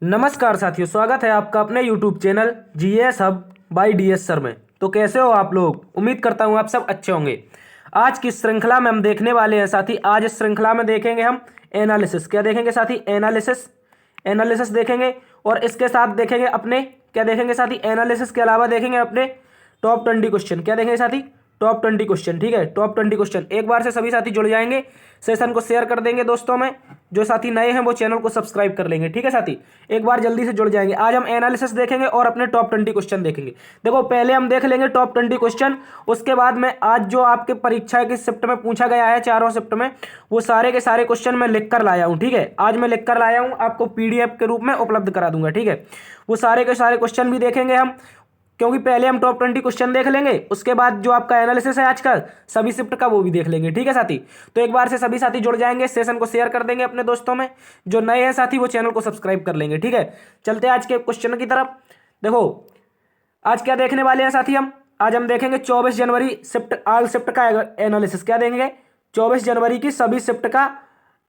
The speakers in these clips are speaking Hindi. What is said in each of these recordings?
नमस्कार साथियों, स्वागत है आपका अपने YouTube channel GS hub by DS sir में। तो कैसे हो आप लोग? उम्मीद करता हूँ आप सब अच्छे होंगे। आज की श्रृंखला में हम देखने वाले हैं साथी, आज इस श्रृंखला में देखेंगे हम एनालिसिस। क्या देखेंगे साथी? एनालिसिस देखेंगे। और इसके साथ देखेंगे अपने, क्या देखेंगे साथी? एनालिसिस के अलावा देखेंगे अपने टॉप 20 क्वेश्चन। क्या देखेंगे साथी? Top 20 question. ठीक है, टॉप 20 क्वेश्चन। एक बार से सभी साथी जुड़ जाएंगे, सेशन को शेयर कर देंगे दोस्तों में। जो साथी नए हैं वो चैनल को सब्सक्राइब कर लेंगे। ठीक है साथी, एक बार जल्दी से जुड़ जाएंगे। आज हम एनालिसिस देखेंगे और अपने टॉप 20 क्वेश्चन देखेंगे। देखो, पहले हम देख लेंगे टॉप 20 क्वेश्चन, उसके बाद में आज जो आपके परीक्षा की शिफ्ट में पूछा गया है, चारों शिफ्ट में, वो सारे के सारे क्वेश्चन मैं लिख कर लाया हूँ। ठीक है, आज मैं लिख कर लाया हूँ, आपको पीडीएफ के रूप में उपलब्ध करा दूंगा। ठीक है, वो सारे के सारे क्वेश्चन भी देखेंगे हम, क्योंकि पहले हम टॉप 20 क्वेश्चन देख लेंगे, उसके बाद जो आपका एनालिसिस है आज का सभी शिफ्ट का, वो भी देख लेंगे। ठीक है साथी, तो एक बार से सभी साथी जुड़ जाएंगे, सेशन को शेयर कर देंगे अपने दोस्तों में। जो नए हैं साथी वो चैनल को सब्सक्राइब कर लेंगे। ठीक है, चलते हैं आज के क्वेश्चन की तरफ। देखो, आज क्या देखने वाले हैं साथी आज हम देखेंगे 24 जनवरी शिफ्ट, आल शिफ्ट का एनालिसिस। क्या देखेंगे? 24 जनवरी की सभी शिफ्ट का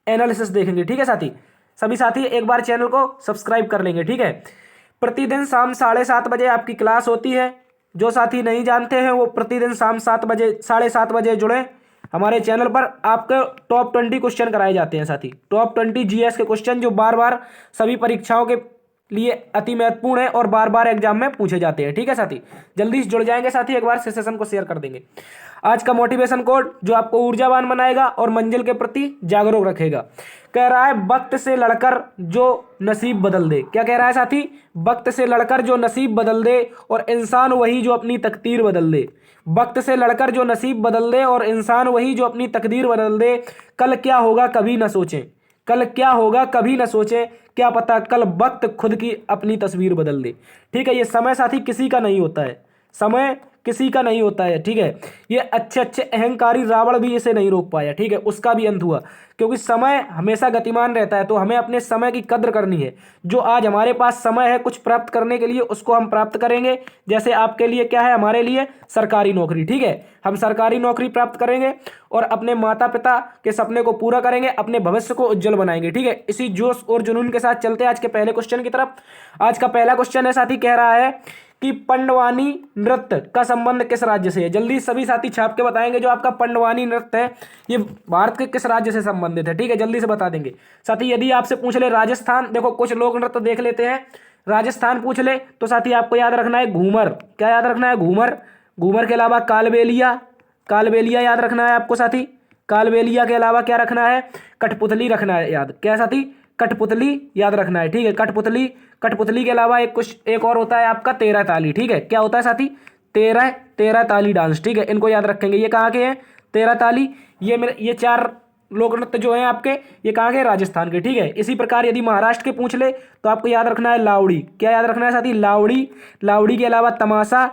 एनालिसिस देखेंगे। ठीक है साथी, सभी साथी एक बार चैनल को सब्सक्राइब कर लेंगे। ठीक है, प्रतिदिन शाम 7:30 बजे आपकी क्लास होती है। जो साथी नहीं जानते हैं वो प्रतिदिन शाम 7 बजे, 7:30 बजे जुड़े हमारे चैनल पर। आपके टॉप 20 क्वेश्चन कराए जाते हैं साथी, टॉप 20 जीएस के क्वेश्चन, जो बार बार सभी परीक्षाओं के लिए अति महत्वपूर्ण है और बार बार एग्जाम में पूछे जाते हैं। ठीक है साथी, जल्दी से जुड़ जाएंगे साथी, एक बार सेशन को शेयर कर देंगे। आज का मोटिवेशन कोड जो आपको ऊर्जावान बनाएगा और मंजिल के प्रति जागरूक रखेगा। कह रहा है, वक्त से लड़कर जो नसीब बदल दे। क्या कह रहा है साथी? वक्त से लड़कर जो नसीब बदल दे और इंसान वही जो अपनी तकदीर बदल दे। वक्त से लड़कर जो नसीब बदल दे और इंसान वही जो अपनी तकदीर बदल दे। कल क्या होगा कभी न सोचें, कल क्या होगा कभी न सोचें, क्या पता कल वक्त खुद की अपनी तस्वीर बदल दे। ठीक है, ये समय साथी किसी का नहीं होता है, समय किसी का नहीं होता है। ठीक है, ये अच्छे अच्छे अहंकारी रावण भी इसे नहीं रोक पाया। ठीक है, उसका भी अंत हुआ, क्योंकि समय हमेशा गतिमान रहता है। तो हमें अपने समय की कद्र करनी है। जो आज हमारे पास समय है कुछ प्राप्त करने के लिए, उसको हम प्राप्त करेंगे। जैसे आपके लिए क्या है, हमारे लिए सरकारी नौकरी। ठीक है, हम सरकारी नौकरी प्राप्त करेंगे और अपने माता पिता के सपने को पूरा करेंगे, अपने भविष्य को उज्जवल बनाएंगे। ठीक है, इसी जोश और जुनून के साथ चलते हैं आज के पहले क्वेश्चन की तरफ। आज का पहला क्वेश्चन है साथी, कह रहा है कि पंडवानी नृत्य का संबंध किस राज्य से है? जल्दी सभी साथी छाप के बताएंगे, जो आपका पंडवानी नृत्य है ये भारत के किस राज्य से संबंधित है। ठीक है, जल्दी से बता देंगे साथी। यदि आपसे पूछ ले राजस्थान, देखो कुछ लोक नृत्य देख लेते हैं, राजस्थान पूछ ले तो साथी आपको याद रखना है घूमर। क्या याद रखना है? घूमर। घूमर के अलावा कालबेलिया, कालबेलिया याद रखना है आपको साथी। कालबेलिया के अलावा क्या रखना है? कठपुतली रखना है याद। क्या साथी? कठपुतली याद रखना है। ठीक है, कठपुतली। कठपुतली के अलावा एक और होता है आपका 13 ताली। ठीक है, क्या होता है साथी? 13 ताली डांस। ठीक है, इनको याद रखेंगे। ये कहाँ के हैं? 13 ताली। ये 4 लोक नृत्य जो हैं आपके, ये कहाँ के? राजस्थान के। ठीक है, इसी प्रकार यदि महाराष्ट्र के पूछ ले तो आपको याद रखना है लावड़ी। क्या याद रखना है साथी? लावड़ी। लावड़ी के अलावा तमाशा।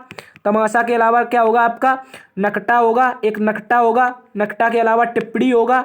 तमाशा के अलावा क्या होगा आपका? नकटा होगा, एक नकटा होगा। नकटा के अलावा टिप्पड़ी होगा।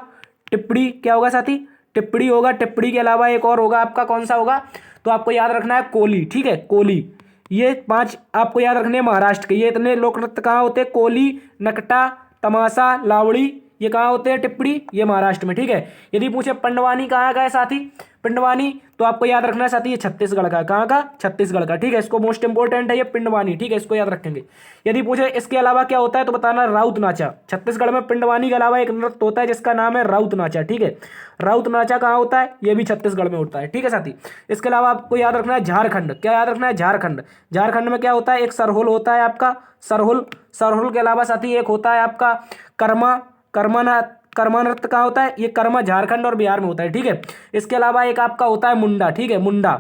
टिप्पड़ी क्या होगा साथी? टिप्पड़ी होगा। टिप्पड़ी के अलावा एक और होगा आपका, कौन सा होगा? तो आपको याद रखना है कोली। ठीक है, कोली। ये 5 आपको याद रखने हैं महाराष्ट्र के। ये इतने लोक नृत्य कहाँ होते हैं? कोली, नकटा, तमाशा, लावड़ी, ये कहाँ होते हैं? टिप्पड़ी, ये महाराष्ट्र में। ठीक है, यदि पूछे पंडवानी कहाँ का है साथी? पिंडवानी, तो आपको याद रखना है साथी ये छत्तीसगढ़ का है। कहाँ का? छत्तीसगढ़ का। ठीक है, इसको मोस्ट इंपोर्टेंट है ये पिंडवानी। ठीक है, इसको याद रखेंगे। यदि पूछे इसके अलावा क्या होता है तो बताना राउत नाचा। छत्तीसगढ़ में पिंडवानी के अलावा एक नृत्य होता है जिसका नाम है राउत नाचा। ठीक है, राउत नाचा कहाँ होता है? ये भी छत्तीसगढ़ में होता है। ठीक है साथी, इसके अलावा आपको याद रखना है झारखंड। क्या याद रखना है? झारखंड। झारखंड में क्या होता है? एक सरहुल होता है आपका, सरहुल। सरहुल के अलावा साथी एक होता है आपका कर्मा। कर्मा नृत्य कहाँ होता है? ये कर्मा झारखंड और बिहार में होता है। ठीक है, इसके अलावा एक आपका होता है मुंडा। ठीक है, मुंडा।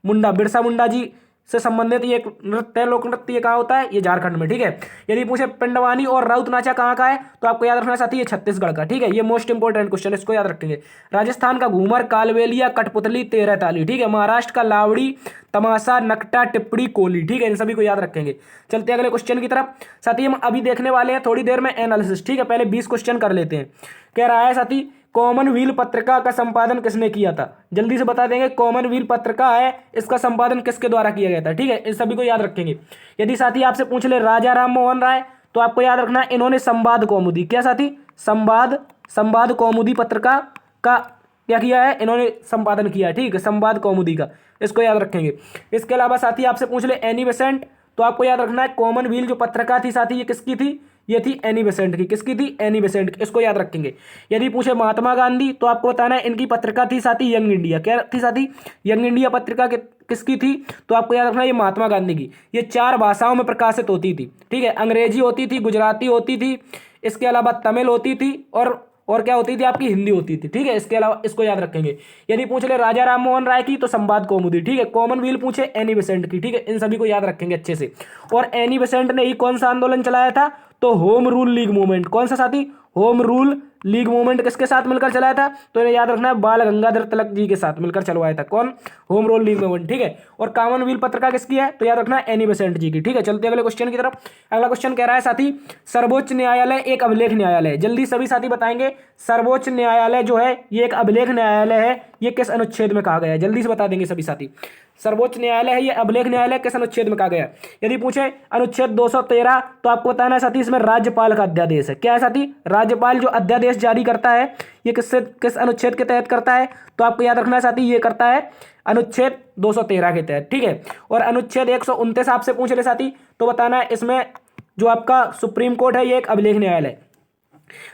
मुंडा बिरसा मुंडा जी से संबंधित ये एक नृत्य है, लोक नृत्य। ये कहाँ होता है? ये झारखंड में। ठीक है, यदि पूछे पिंडवानी और राउत नाचा कहाँ का है तो आपको याद रखना साथी ये छत्तीसगढ़ का। ठीक है, ये मोस्ट इंपोर्टेंट क्वेश्चन, इसको याद रखेंगे। राजस्थान का घूमर, कालबेलिया, कठपुतली, 13 ताली। ठीक है, महाराष्ट्र का लावड़ी, तमाशा, नकटा, टिप्पड़ी, कोली। ठीक है, इन सभी को याद रखेंगे। चलते अगले क्वेश्चन की तरफ साथी। हम अभी देखने वाले हैं थोड़ी देर में एनालिसिस। ठीक है, पहले 20 क्वेश्चन कर लेते हैं। कह रहा है साथी, कॉमनवेल्थ पत्रिका का संपादन किसने किया था? जल्दी से बता देंगे। कॉमनवेल्थ पत्रिका है, इसका संपादन किसके द्वारा किया गया था? ठीक है, इन सभी को याद रखेंगे। यदि साथी आपसे पूछ ले राजा राम मोहन राय तो आपको याद रखना है इन्होंने संवाद कौमुदी। क्या साथी? संवाद कौमुदी पत्रिका का क्या किया है, इन्होंने संपादन किया है, ठीक है, संवाद कौमुदी का, इसको याद रखेंगे। इसके अलावा साथी आपसे पूछ ले एनी बेसेंट, तो आपको याद रखना है कॉमनवेल जो पत्रिका थी साथी ये किसकी थी, ये थी एनी बेसेंट की, किसकी थी, एनी बेसेंट की, इसको याद रखेंगे। यदि पूछे महात्मा गांधी तो आपको बताना है इनकी पत्रिका थी साथी यंग इंडिया, क्या थी साथी, यंग इंडिया पत्रिका किसकी थी, तो आपको याद रखना है ये महात्मा गांधी की। ये 4 भाषाओं में प्रकाशित होती थी, ठीक है, अंग्रेजी होती थी, गुजराती होती थी, इसके अलावा तमिल होती थी और क्या होती थी आपकी, हिंदी होती थी, ठीक है। इसके अलावा इसको याद रखेंगे। यदि पूछ ले राजा राम मोहन राय की तो संवाद कौमुदी, ठीक है। कॉमनवेल पूछे एनी बेसेंट की, ठीक है, इन सभी को याद रखेंगे अच्छे से। और एनी बेसेंट ने ही कौन सा आंदोलन चलाया था, तो होम रूल लीग मूवमेंट, कौन सा साथी, होम रूल लीग मूवमेंट किसके साथ मिलकर चलाया था, तो इन्हें याद रखना है बाल गंगाधर तिलक जी के साथ मिलकर चलवाया था, कौन, होम रूल लीग मूवमेंट, ठीक है। और कॉमनवेल पत्रिका किसकी है, तो याद रखना है एनी बेसेंट जी की, ठीक है। चलते अगले क्वेश्चन की तरफ। अगला क्वेश्चन कह रहा है साथी सर्वोच्च न्यायालय एक अभिलेख न्यायालय है। जल्दी सभी साथी बताएंगे सर्वोच्च न्यायालय जो है ये एक अभिलेख न्यायालय है, ये किस अनुच्छेद में कहा गया है, जल्दी से बता देंगे सभी साथी। सर्वोच्च न्यायालय है ये अभिलेख न्यायालय किस अनुच्छेद में कहा गया। यदि पूछे अनुच्छेद 213 तो आपको बताना है साथी इसमें राज्यपाल का अध्यादेश है, क्या है साथी, राज्यपाल जो अध्यादेश जारी करता है ये किस अनुच्छेद के तहत करता है, तो आपको याद रखना है साथी ये करता है अनुच्छेद 213 के तहत, ठीक है। और अनुच्छेद 129 आपसे पूछ रहे साथी तो बताना है इसमें जो आपका सुप्रीम कोर्ट है ये एक अभिलेख न्यायालय।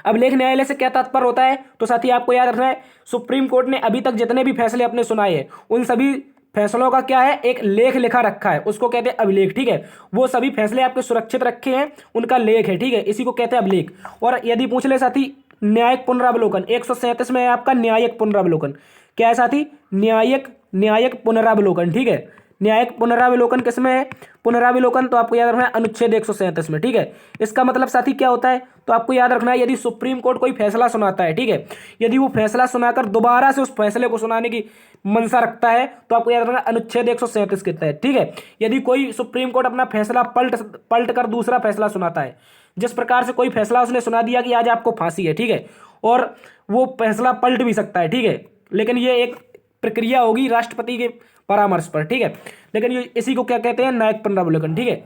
अभिलेख न्यायालय से क्या तात्पर्य होता है, तो साथी आपको याद रखना है सुप्रीम कोर्ट ने अभी तक जितने भी फैसले अपने सुनाए हैं उन सभी फैसलों का क्या है, एक लेख लिखा रखा है, उसको कहते हैं अभिलेख, ठीक है। वो सभी फैसले आपके सुरक्षित रखे हैं, उनका लेख है, ठीक है, इसी को कहते हैं अभिलेख। और यदि पूछ ले साथी न्यायिक पुनरावलोकन 137 में है आपका न्यायिक पुनरावलोकन, क्या है साथी, न्यायिक पुनरावलोकन, ठीक है। न्यायिक पुनरावलोकन किसमें है, पुनरावलोकन तो आपको याद रखना है अनुच्छेद 137 में, ठीक है। इसका मतलब साथी क्या होता है, तो आपको याद रखना है यदि सुप्रीम कोर्ट कोई फैसला सुनाता है, ठीक है, यदि वो फैसला सुनाकर दोबारा से उस फैसले को सुनाने की मंशा रखता है तो आपको याद रखना है अनुच्छेद 137 के तहत, ठीक है। यदि कोई सुप्रीम कोर्ट अपना फैसला पलट कर दूसरा फैसला सुनाता है, जिस प्रकार से कोई फैसला उसने सुना दिया कि आज आपको फांसी है, ठीक है, और वो फैसला पलट भी सकता है, ठीक है, लेकिन ये एक प्रक्रिया होगी राष्ट्रपति के परामर्श पर, ठीक है, लेकिन ये इसी को क्या कहते हैं, न्यायिक पुनरावलोकन, ठीक है।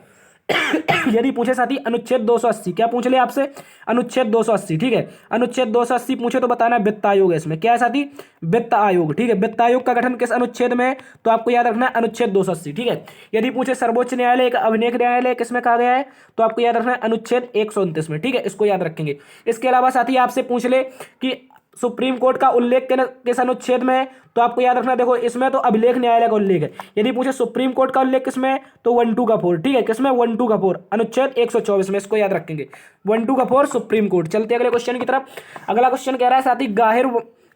यदि पूछे साथी अनुच्छेद 280, क्या पूछ ले आपसे, अनुच्छेद 280, ठीक है, अनुच्छेद 280 पूछे तो बताना है वित्त आयोग है इसमें, क्या है साथी, वित्त आयोग, ठीक है। वित्त आयोग का गठन किस अनुच्छेद में है, तो आपको याद रखना है अनुच्छेद 280, ठीक है। यदि पूछे सर्वोच्च न्यायालय एक अभिलेख न्यायालय किसमें कहा गया है, तो आपको याद रखना है अनुच्छेद 129 में, ठीक है, इसको याद रखेंगे। इसके अलावा साथी आपसे पूछ ले कि सुप्रीम कोर्ट का उल्लेख किस अनुच्छेद में है, तो आपको याद रखना, देखो इसमें तो अभिलेख न्यायालय का उल्लेख है। यदि पूछे सुप्रीम कोर्ट का उल्लेख किसमें है, तो 1(2) का 4, ठीक है, किसमें 1(2) का 4 अनुच्छेद 124 में, इसको याद रखेंगे 1(2) का 4 सुप्रीम कोर्ट। चलते अगले क्वेश्चन की तरफ। अगला क्वेश्चन कह रहा है साथी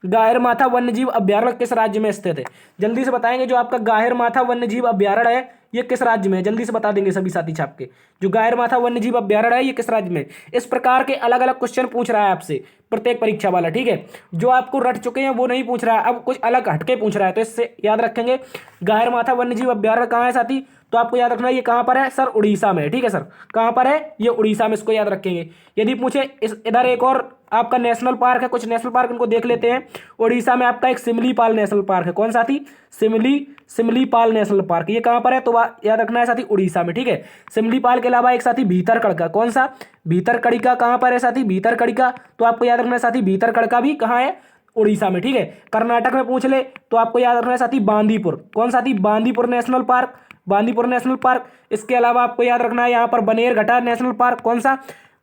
गाहिर माथा वन्यजीव अभ्यारण्य किस राज्य में स्थित है, जल्दी से बताएंगे। जो आपका गाहिर माथा वन्यजीव अभ्यारण्य है ये किस राज्य में है, जल्दी से बता देंगे सभी साथी छाप के। जो गाहिर माथा वन्यजीव अभ्यारण्य है ये किस राज्य में, इस प्रकार के अलग अलग क्वेश्चन पूछ रहा है आपसे प्रत्येक परीक्षा वाला, ठीक है। जो आपको रट चुके हैं वो नहीं पूछ रहा है, अब कुछ अलग हटके पूछ रहा है, तो इससे याद रखेंगे। गाहिर माथा वन्यजीव अभ्यारण्य कहाँ है साथी, तो आपको याद रखना है ये कहाँ पर है सर, उड़ीसा में है, ठीक है सर, कहाँ पर है ये उड़ीसा में, इसको याद रखेंगे। यदि पूछे इधर एक और आपका नेशनल पार्क है, कुछ नेशनल पार्क इनको देख लेते हैं। उड़ीसा में आपका एक सिमलीपाल नेशनल पार्क है, कौन साथी, सिमलीपाल नेशनल पार्क, ये कहाँ पर है, तो याद रखना है साथी उड़ीसा में, ठीक है। सिमलीपाल के अलावा एक साथी भीतरकड़का, कौन सा, भीतरकड़िका कहाँ पर है साथी, भीतरकड़िका, तो आपको याद रखना है साथी भीतरकड़का भी कहाँ है, उड़ीसा में, ठीक है। कर्नाटक में पूछ ले तो आपको याद रखना है साथी बांदीपुर, कौन साथी, Bandipur national park, Bandipur national park. इसके अलावा आपको याद रखना है यहाँ पर बनेरघट्टा नेशनल पार्क, कौन सा,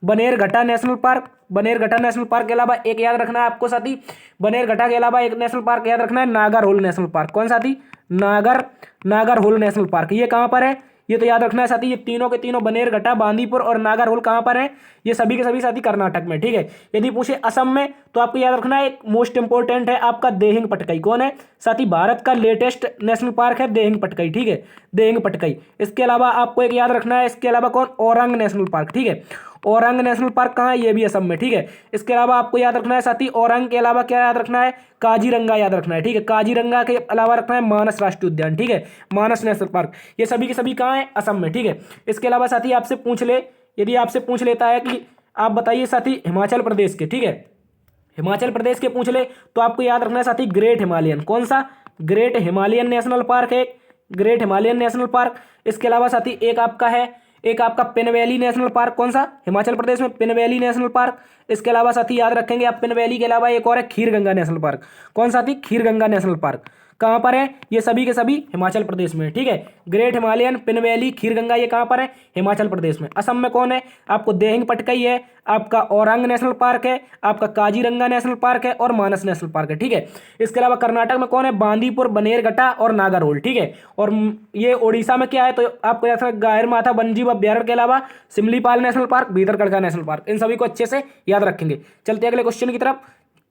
Bannerghatta national park. Bannerghatta national park के अलावा एक याद रखना है आपको साथी, बनेरघट्टा के अलावा एक नेशनल पार्क याद रखना है नागरहोल नेशनल पार्क, कौन साथी, नागरहोल नेशनल पार्क, ये कहाँ पर है, ये तो याद रखना है साथी, ये तीनों के तीनों बनेरघट्टा, बांदीपुर और नागरहोल कहाँ पर है, ये सभी के सभी साथी कर्नाटक में, ठीक है। यदि पूछे असम में तो आपको याद रखना है एक मोस्ट इंपोर्टेंट है आपका देहिंग पटकाई, कौन है साथी, भारत का लेटेस्ट नेशनल पार्क है देहिंग पटकाई, ठीक है, देहिंग पटकाई। इसके अलावा आपको एक याद रखना है, इसके अलावा कौन, औरंग नेशनल पार्क, ठीक है, औरंग नेशनल पार्क कहाँ है, ये भी असम में, ठीक है। इसके अलावा आपको याद रखना है साथी औरंग के अलावा क्या याद रखना है, काजीरंगा याद रखना है, ठीक है, काजीरंगा के अलावा रखना है मानस राष्ट्रीय उद्यान, ठीक है, मानस नेशनल पार्क, ये सभी के सभी कहाँ है, असम में, ठीक है। इसके अलावा साथी आपसे पूछ ले, यदि आपसे पूछ लेता है कि आप बताइए साथी हिमाचल प्रदेश के, ठीक है, हिमाचल प्रदेश के पूछ ले तो आपको याद रखना है साथी ग्रेट हिमालयन, कौन सा, ग्रेट हिमालयन नेशनल पार्क है, ग्रेट हिमालयन नेशनल पार्क। इसके अलावा साथी एक आपका है एक आपका पिन वैली नेशनल पार्क, कौन सा, हिमाचल प्रदेश में पिन वैली नेशनल पार्क। इसके अलावा साथी याद रखेंगे आप पिन वैली के अलावा एक और है खीर गंगा नेशनल पार्क। कौन सा थी, खीर गंगा नेशनल पार्क। कहाँ पर है, ये सभी के सभी हिमाचल प्रदेश में, ठीक है। ग्रेट हिमालयन, पिन वैली, खीर गंगा, ये कहाँ पर है, हिमाचल प्रदेश में। असम में कौन है, आपको देहिंग पटकाई है, आपका औरंग नेशनल पार्क है, आपका काजीरंगा नेशनल पार्क है और मानस नेशनल पार्क है, ठीक है। इसके अलावा कर्नाटक में कौन है, बांदीपुर, बनेरघट्टा और नागरहोल, ठीक है। और ये ओडिशा में क्या है, तो आपको याद रखना गायर माथा वन्यजीव अभ्यारण्य के अलावा Simlipal national park, Bhitarkanika national park, इन सभी को अच्छे से याद रखेंगे। चलते अगले क्वेश्चन की तरफ।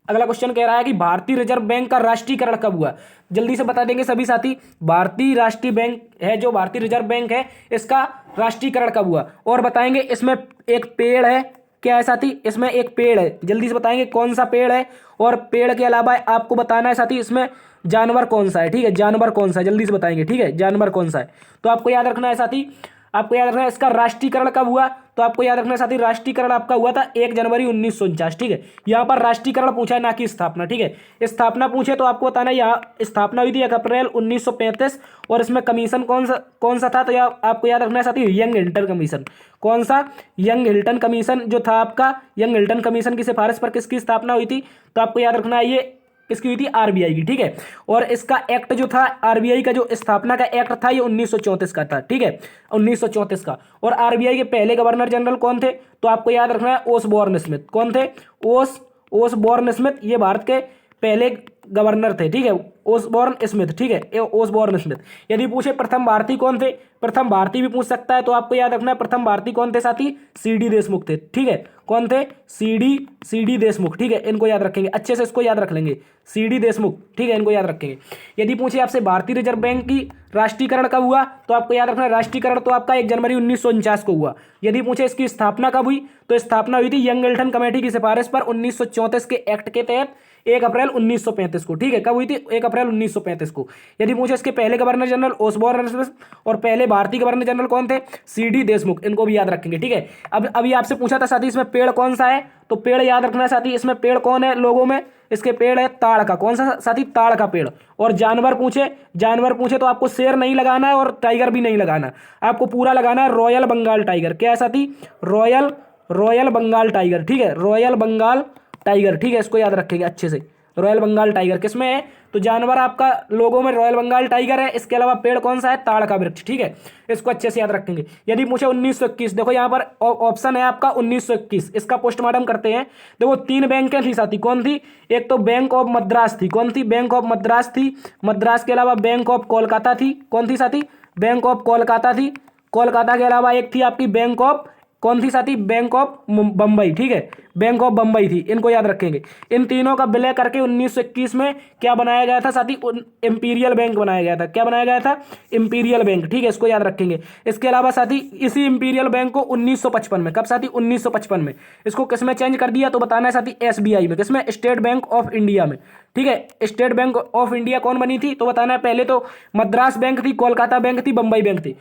अगला क्वेश्चन कह रहा है कि भारतीय रिजर्व बैंक का राष्ट्रीयकरण कब हुआ। जल्दी से बता देंगे सभी साथी। भारतीय राष्ट्रीय बैंक है, जो भारतीय रिजर्व बैंक है, इसका राष्ट्रीयकरण कब हुआ, और बताएंगे इसमें एक पेड़ है, क्या है साथी, इसमें एक पेड़ है, जल्दी से बताएंगे कौन सा पेड़ है। और पेड़ के अलावा आपको बताना है साथी इसमें जानवर कौन सा है, ठीक है, जानवर कौन सा है, जल्दी से बताएंगे, ठीक है, जानवर कौन सा है। तो आपको याद रखना है साथी, आपको याद रखना है इसका राष्ट्रीयकरण कब हुआ। तो आपको याद रखना है साथी, राष्ट्रीयकरण आपका हुआ था 1 जनवरी 1949, ठीक है। यहाँ पर राष्ट्रीयकरण पूछा है, ना कि स्थापना, ठीक है। स्थापना पूछे तो आपको बताना है, यहाँ स्थापना हुई थी 1 अप्रैल 1935 और इसमें कमीशन कौन सा था, तो यहाँ आपको याद रखना है साथी यंग हिल्टन कमीशन। कौन सा, यंग हिल्टन कमीशन जो था आपका, यंग हिल्टन कमीशन की सिफारिश पर किसकी स्थापना हुई थी, तो आपको याद रखना है ये किसकी हुई थी, आरबीआई की, ठीक है। और इसका एक्ट जो था, आरबीआई का जो स्थापना का एक्ट था, ये 1934 का था, ठीक है, 1934 का। और आरबीआई के पहले गवर्नर जनरल कौन थे, तो आपको याद रखना है ओसबोर्न स्मिथ। कौन थे, ओसबोर्न स्मिथ, ये भारत के पहले गवर्नर थे, ठीक है, ओसबोर्न स्मिथ, ठीक है, ये ओसबोर्न स्मिथ। यदि पूछे प्रथम भारतीय कौन थे, प्रथम भारतीय भी पूछ सकता है, तो आपको याद रखना है प्रथम भारतीय कौन थे साथी, सीडी देशमुख थे, ठीक है। कौन थे, सीडी देशमुख, ठीक है, इनको याद रखेंगे अच्छे से, इसको याद रख लेंगे, सीडी देशमुख, ठीक है, इनको याद रखेंगे। यदि पूछे आपसे भारतीय रिजर्व बैंक की राष्ट्रीयकरण कब हुआ, तो आपको याद रखना है राष्ट्रीयकरण तो आपका 1 जनवरी 1949 को हुआ। यदि पूछे इसकी स्थापना कब हुई, तो स्थापना हुई थी यंग हिल्टन कमेटी की सिफारिश पर 1934 के एक्ट के तहत 1 अप्रैल 1935 को, ठीक है। कब हुई थी, 1 अप्रैल 1935 को। यदि मुझे इसके पहले गवर्नर जनरल ओसबोर्न स्मिथ और पहले भारतीय गवर्नर जनरल कौन थे, सीडी देशमुख, इनको भी याद रखेंगे, ठीक है। अब अभी आपसे पूछा था साथी इसमें पेड़ कौन सा है, तो पेड़ याद रखना है साथी, इसमें पेड़ कौन है लोगों में, इसके पेड़ है ताड़ का। कौन सा साथी, ताड़ का पेड़। और जानवर पूछे तो आपको शेर नहीं लगाना है और टाइगर भी नहीं लगाना, आपको पूरा लगाना है रॉयल बंगाल टाइगर। क्या है साथी, रॉयल बंगाल टाइगर, ठीक है, रॉयल बंगाल टाइगर, ठीक है, इसको याद रखेंगे अच्छे से। रॉयल बंगाल टाइगर किसमें है, तो जानवर आपका लोगों में रॉयल बंगाल टाइगर है। इसके अलावा पेड़ कौन सा है, ताड़ का वृक्ष, ठीक है, इसको अच्छे से याद रखेंगे। यदि पूछे 1921, देखो यहाँ पर ऑप्शन है आपका 1921, इसका पोस्टमार्टम करते हैं। देखो 3 बैंकें थी साथी, कौन थी, एक तो बैंक ऑफ मद्रास थी, कौन थी, बैंक ऑफ मद्रास थी। मद्रास के अलावा बैंक ऑफ कोलकाता थी, कौन थी साथी, बैंक ऑफ कोलकाता थी। कोलकाता के अलावा एक थी आपकी बैंक ऑफ, कौन थी साथी, बैंक ऑफ बम्बई, ठीक है, बैंक ऑफ बम्बई थी, इनको याद रखेंगे। इन तीनों का विलय करके 1921 में क्या बनाया गया था साथी, इंपीरियल बैंक बनाया गया था। क्या बनाया गया था, इंपीरियल बैंक, ठीक है, इसको याद रखेंगे। इसके अलावा साथी इसी इंपीरियल बैंक को 1955 में, कब साथी, 1955 में इसको किसमें चेंज कर दिया, तो बताना है साथी एसबीआई में, किसमें, स्टेट बैंक ऑफ इंडिया में, ठीक है। स्टेट बैंक ऑफ इंडिया कौन बनी थी, तो बताना है पहले तो मद्रास बैंक थी, कोलकाता बैंक थी, बम्बई बैंक थी।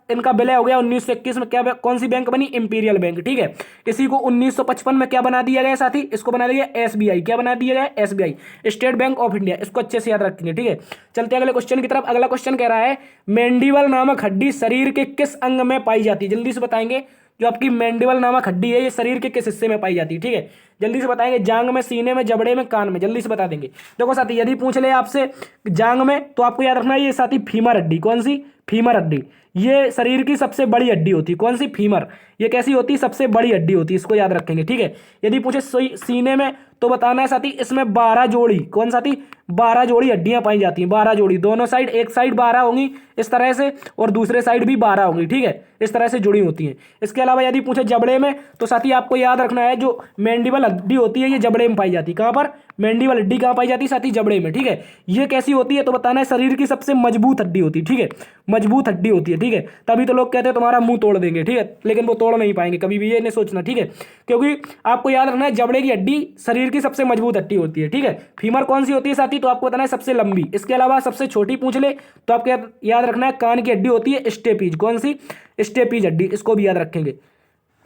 इनका विलय हो गया 1921 में, क्या कौन सी बैंक बनी, इंपीरियल बैंक, ठीक है। इसी को 1955 में क्या बना दिया गया साथी, इसको बना दिया एसबीआई। क्या बना दिया गया, SBI, state bank of India, इसको अच्छे से याद रखेंगे, ठीक है। चलते अगले क्वेश्चन की तरफ। अगला क्वेश्चन कह रहा है मैंडिबल नामक हड्डी शरीर के किस अंग में पाई जाती है, जल्दी से बताएंगे। जो आपकी मैंडिबल नामक हड्डी है, ये शरीर के किस हिस्से में पाई जाती है, ठीक है, जल्दी से बताएंगे। जांग में, सीने में, जबड़े में, कान में, जल्दी से बता देंगे। देखो साथी यदि पूछ ले आपसे जांग में, तो आपको याद रखना है ये साथी फीमर हड्डी, कौन सी, फीमर हड्डी, ये शरीर की सबसे बड़ी हड्डी होती है, कौन सी, फीमर। ये कैसी होती है, सबसे बड़ी हड्डी होती है, इसको याद रखेंगे, ठीक है। यदि पूछे सीने में, तो बताना है साथी इसमें 12 जोड़ी, कौन साथी, 12 जोड़ी हड्डियां पाई जाती हैं, 12 जोड़ी, दोनों साइड, एक साइड 12 होंगी इस तरह से और दूसरे साइड भी 12 होंगी, ठीक है, इस तरह से जुड़ी होती हैं। इसके अलावा यदि पूछे जबड़े में, तो साथी आपको याद रखना है जो मैंडिबल हड्डी होती है ये जबड़े में पाई जाती है। कहाँ पर, मैंडिबल हड्डी कहाँ पाई जाती है साथी, जबड़े में, ठीक है। ये कैसी होती है, तो बताना है शरीर की सबसे मजबूत हड्डी होती है, ठीक है, मजबूत हड्डी होती है, ठीक है। तभी तो लोग कहते हैं तुम्हारा मुंह तोड़ देंगे, ठीक है, लेकिन वो तोड़ नहीं पाएंगे कभी भी, ये नहीं सोचना, ठीक है। क्योंकि आपको याद रखना है जबड़े की हड्डी शरीर की सबसे मजबूत हड्डी होती है, ठीक है। फीमर कौन सी होती है साथी, तो आपको बताना है सबसे लंबी। इसके अलावा सबसे छोटी पूछ ले तो आपको याद रखना है कान की हड्डी होती है स्टेपीज, कौन सी, स्टेपीज हड्डी, इसको भी याद रखेंगे,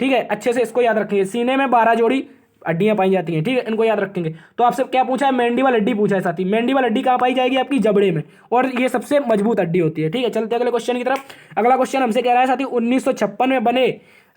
ठीक है, अच्छे से इसको याद रखेंगे। सीने में 12 जोड़ी हड्डियां पाई जाती हैं, ठीक है, इनको याद रखेंगे। तो आपसे क्या पूछा है, मैंडिबल हड्डी पूछा है साथी। मैंडिबल हड्डी कहाँ पाई जाएगी, आपकी जबड़े में, और ये सबसे मजबूत हड्डी होती है, ठीक है। चलते अगले क्वेश्चन की तरफ। अगला क्वेश्चन हमसे कह रहा है साथी, 1956 में बने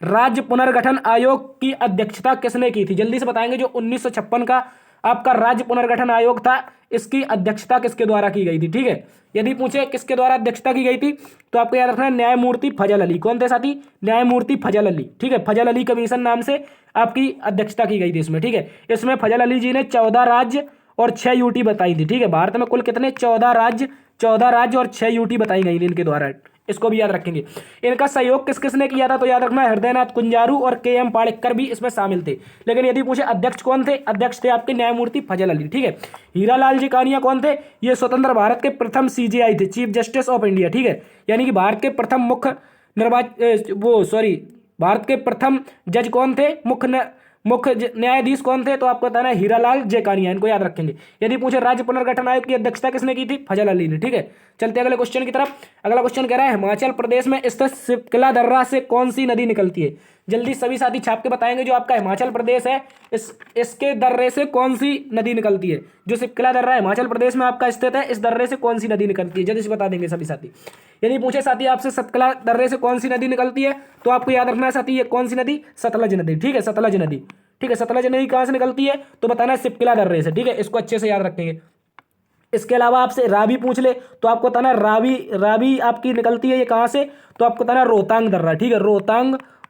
राज्य पुनर्गठन आयोग की अध्यक्षता किसने की थी? जल्दी से बताएंगे। जो 1956 का आपका राज्य पुनर्गठन आयोग था, इसकी अध्यक्षता किसके द्वारा की गई थी, ठीक है। यदि पूछे किसके द्वारा अध्यक्षता की गई थी, तो आपको याद रखना है न्यायमूर्ति फजल अली। कौन थे साथी? न्यायमूर्ति फजल अली, ठीक है। फजल अली कमीशन नाम से आपकी अध्यक्षता की गई थी इसमें, ठीक है। इसमें फजल अली जी ने 14 राज्य और 6 यूटी बताई थी, ठीक है। भारत में कुल कितने? 14 राज्य और 6 यूटी बताई गई थी इनके द्वारा, इसको भी याद रखेंगे। इनका सहयोग किस किसने किया था, तो याद रखना है हृदयनाथ कुंजारू और के.एम. पाड़ेकर भी इसमें शामिल थे। लेकिन यदि पूछे अध्यक्ष कौन थे, अध्यक्ष थे आपके न्यायमूर्ति फजल अली, ठीक है। हीरालाल जी कानिया कौन थे? ये स्वतंत्र भारत के प्रथम सीजेआई थे, चीफ जस्टिस ऑफ इंडिया, ठीक है। यानी कि भारत के प्रथम भारत के प्रथम जज कौन थे, मुख्य न्यायाधीश कौन थे? तो आपको बताना है हीरालाल जे कानिया, इनको याद रखेंगे। यदि पूछे राज्य पुनर्गठन आयोग की अध्यक्षता किसने की थी, फजल अली ने, ठीक है। चलते अगले क्वेश्चन की तरफ। अगला क्वेश्चन कह रहा है, हिमाचल प्रदेश में स्थित सिपकला दर्रा से कौन सी नदी निकलती है? जल्दी सभी साथी छाप के बताएंगे। जो आपका हिमाचल प्रदेश है, इसके दर्रे से कौन सी नदी निकलती है? जो सिपकला दर्रा हिमाचल प्रदेश में आपका स्थित है, इस दर्रे से कौन सी नदी निकलती है? जल्दी से बता देंगे सभी साथी। यदि पूछे साथी आपसे सतकला दर्रे से कौन सी नदी निकलती है, तो आपको याद रखना है साथी, ये कौन सी नदी? सतलज नदी, ठीक है, सतलज नदी, ठीक है। सतलज नदी कहां से निकलती है, तो बताना है सिपकला दर्रे से, ठीक है। इसको अच्छे से याद रखेंगे। इसके अलावा आपसे रावी पूछ ले, तो आपको बताना रावी आपकी निकलती है ये कहां से, तो आपको बताना रोहतांग दर्रा, ठीक है।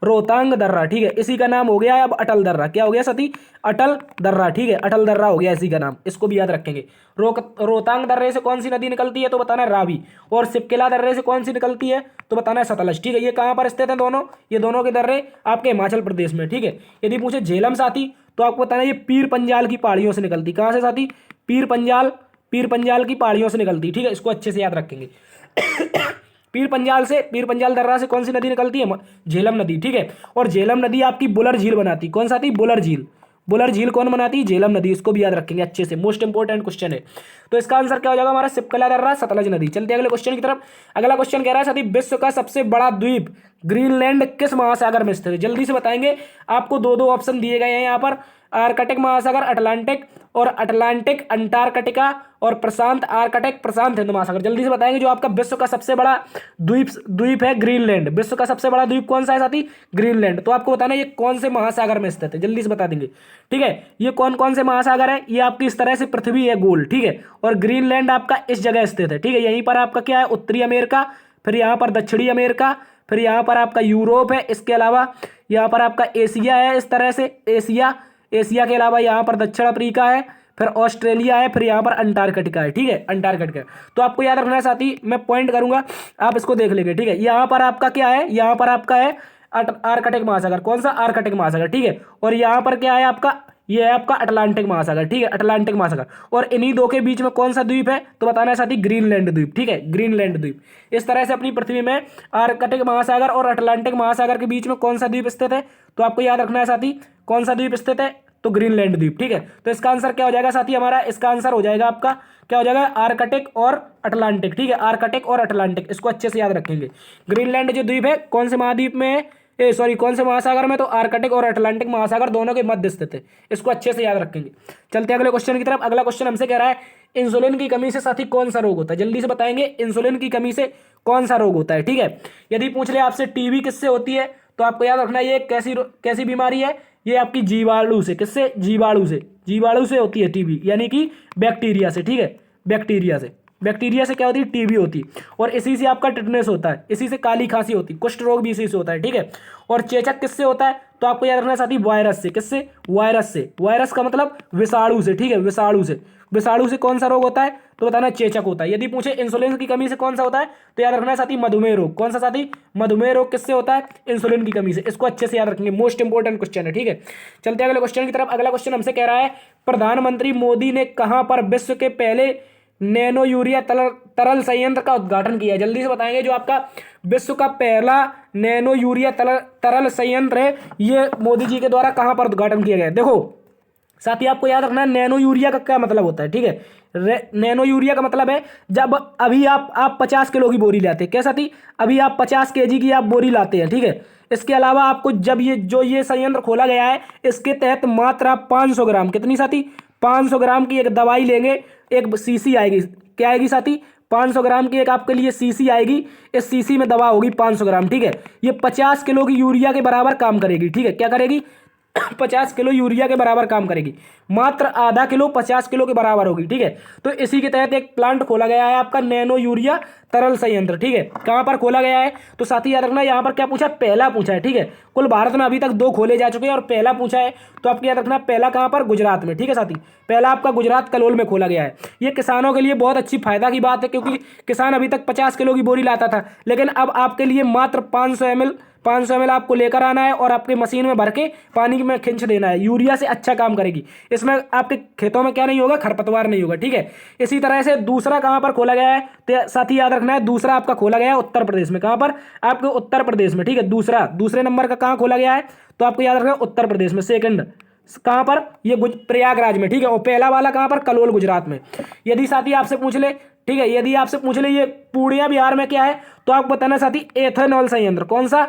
रोहतांग दर्रा, ठीक है। इसी का नाम हो गया अब अटल दर्रा। क्या हो गया साथी? अटल दर्रा, ठीक है। अटल दर्रा हो गया इसी का नाम, इसको भी याद रखेंगे। रोहतांग दर्रे से कौन सी नदी निकलती है, तो बताना है रावी। और सिपकिला दर्रे से कौन सी निकलती है, तो बताना है सतलज, ठीक है। ये कहां पर स्थित है दोनों? ये दोनों के दर्रे आपके हिमाचल प्रदेश में, ठीक है। यदि पूछे झेलम साथी, तो आपको बताना ये पीर पंजाल की पहाड़ियों से निकलती। कहां से साथी? पीर पंजाल की पहाड़ियों से निकलती, ठीक है। इसको अच्छे से याद रखेंगे। पीर पंजाल दर्रा से कौन सी नदी निकलती है? झेलम नदी, ठीक है। और झेलम नदी आपकी बुलर झील बनाती। कौन सा थी? बुलर झील कौन बनाती है? झेलम नदी। इसको भी याद रखेंगे अच्छे से, मोस्ट इंपोर्टेंट क्वेश्चन है। तो इसका आंसर क्या हो जाएगा हमारा? सिपकला दर्रा, सतलज नदी। चलते अगले क्वेश्चन की तरफ। अगला क्वेश्चन कह रहा है साथी, विश्व का सबसे बड़ा द्वीप ग्रीनलैंड किस महासागर में स्थित है? जल्दी से बताएंगे। आपको दो ऑप्शन दिए गए हैं यहाँ पर, आर्कटिक महासागर अटलांटिक, और अटलांटिक अंटार्कटिका, और प्रशांत आर्कटिक प्रशांत हिंद महासागर। जल्दी से बताएंगे। जो आपका विश्व का सबसे बड़ा द्वीप है ग्रीनलैंड, विश्व का सबसे बड़ा द्वीप कौन सा है साथी? ग्रीनलैंड। तो आपको बताना ये कौन से महासागर में स्थित है, जल्दी से बता देंगे, ठीक है। ये कौन कौन से महासागर है? ये आपकी इस तरह से पृथ्वी है गोल, ठीक है, और ग्रीनलैंड आपका इस जगह स्थित है, ठीक है। यहीं पर आपका क्या है? उत्तरी अमेरिका, फिर यहाँ पर दक्षिणी अमेरिका, फिर यहाँ पर आपका यूरोप है, इसके अलावा यहाँ पर आपका एशिया है, इस तरह से एशिया के अलावा यहाँ पर दक्षिण अफ्रीका है, फिर ऑस्ट्रेलिया है, फिर यहाँ पर अंटार्कटिका है, ठीक है, अंटार्कटिका। तो आपको याद रखना है साथी, मैं पॉइंट करूंगा, आप इसको देख लेंगे, ठीक है। यहाँ पर आपका क्या है? यहाँ पर आपका है आर्कटिक महासागर। कौन सा? आर्कटिक महासागर, ठीक है। और यहाँ पर क्या है आपका? ये है आपका अटलांटिक महासागर, ठीक है, अटलांटिक महासागर। और इन्हीं दो के बीच में कौन सा द्वीप है? तो बताना है साथी ग्रीनलैंड द्वीप, ठीक है, ग्रीनलैंड द्वीप। इस तरह से अपनी पृथ्वी में आर्कटिक महासागर और अटलांटिक महासागर के बीच में कौन सा द्वीप स्थित है? तो आपको याद रखना है साथी, कौन सा द्वीप स्थित है? तो ग्रीनलैंड द्वीप, ठीक है। तो इसका आंसर क्या हो जाएगा साथी हमारा? इसका आंसर हो जाएगा आपका, क्या हो जाएगा? आर्कटिक और अटलांटिक, ठीक है, आर्कटिक और अटलांटिक। इसको अच्छे से याद रखेंगे। ग्रीनलैंड जो द्वीप है कौन से महाद्वीप में है? कौन से महासागर में? तो आर्कटिक और अटलांटिक महासागर दोनों के मध्य स्थित है। इसको अच्छे से याद रखेंगे। चलते अगले क्वेश्चन की तरफ। अगला क्वेश्चन हमसे कह रहा है, इंसुलिन की कमी से साथी कौन सा रोग होता है? जल्दी से बताएंगे। इंसुलिन की कमी से कौन सा रोग होता है, ठीक है। यदि पूछ ले आपसे टीबी किससे होती है, तो आपको याद रखना है ये कैसी बीमारी है? ये आपकी जीवाणु से। किससे? जीवाणु से होती है टीबी, यानी कि बैक्टीरिया से, ठीक है, बैक्टीरिया से क्या होती है? टीबी होती है। और इसी से आपका टिटनेस होता है, इसी से काली खांसी होती है, कुष्ठ रोग भी इसी से होता है, ठीक है। और चेचक किससे होता है? तो आपको याद रखना है साथी वायरस से। किससे? वायरस से। वायरस का मतलब विषाणु से, ठीक है, विषाणु से कौन सा रोग होता है? तो बताना चेचक होता है। यदि पूछे इंसुलिन की कमी से कौन सा होता है, तो याद रखना है साथी मधुमेह रोग। कौन सा साथी? मधुमेह रोग किससे होता है? इंसुलिन की कमी से। इसको अच्छे से याद रखेंगे, मोस्ट इंपोर्टेंट क्वेश्चन है, ठीक है। चलते अगले क्वेश्चन की तरफ। अगला क्वेश्चन हमसे कह रहा है, प्रधानमंत्री मोदी ने कहां पर विश्व के पहले नैनो यूरिया तरल संयंत्र का उद्घाटन किया? जल्दी से बताएंगे। जो आपका विश्व का पहला नैनो यूरिया तरल संयंत्र है, ये मोदी जी के द्वारा कहां पर उद्घाटन किया गया? देखो साथ ही आपको याद रखना है नैनो यूरिया का क्या मतलब होता है, ठीक है। नैनो यूरिया का मतलब है जब अभी आप 50 किलो की बोरी लाते हैं, क्या साथी, अभी आप 50 केजी की आप बोरी लाते हैं, ठीक है। इसके अलावा आपको जब ये संयंत्र खोला गया है, इसके तहत मात्र आप 500 ग्राम, कितनी साथी, 500 ग्राम की एक दवाई लेंगे, एक सीसी आएगी, क्या आएगी साथी, 500 ग्राम की एक आपके लिए सीसी आएगी, इस सीसी में दवा होगी 500 ग्राम, ठीक है। ये 50 किलो की यूरिया के बराबर काम करेगी, ठीक है, क्या करेगी 50 किलो यूरिया के बराबर काम करेगी, मात्र आधा किलो 50 किलो के बराबर होगी, ठीक है। तो इसी के तहत एक प्लांट खोला गया है आपका नैनो यूरिया तरल संयंत्र, ठीक है। कहां पर खोला गया है, तो साथी याद रखना यहां पर क्या पूछा, पहला पूछा है, ठीक है। कुल भारत में अभी तक 2 खोले जा चुके हैं और पहला पूछा है, तो आपको याद रखना पहला कहां पर, गुजरात में, ठीक है साथी। पहला आपका गुजरात कलोल में खोला गया है। ये किसानों के लिए बहुत अच्छी फायदा की बात है, क्योंकि किसान अभी तक 50 किलो की बोरी लाता था, लेकिन अब आपके लिए मात्र 500 ml आपको लेकर आना है और आपके मशीन में भर के पानी में खिंच देना है। यूरिया से अच्छा काम करेगी, इसमें आपके खेतों में क्या नहीं होगा, खरपतवार नहीं होगा, ठीक है। इसी तरह से दूसरा कहां पर खोला गया है, तो साथी याद रखना है दूसरा आपका खोला गया है उत्तर प्रदेश में, कहां पर, आपके उत्तर प्रदेश में, ठीक है। दूसरे नंबर का कहां खोला गया है, तो आपको याद रखना है उत्तर प्रदेश में, सेकंड कहां पर, ये प्रयागराज में, ठीक है। और पहला वाला कहां पर, कलोल गुजरात में। यदि साथी आपसे पूछ ले, ठीक है, यदि आपसे पूछ ले ये पूर्णिया बिहार में क्या है, तो आपको बताना साथी एथेनॉल संयंत्र, कौन सा,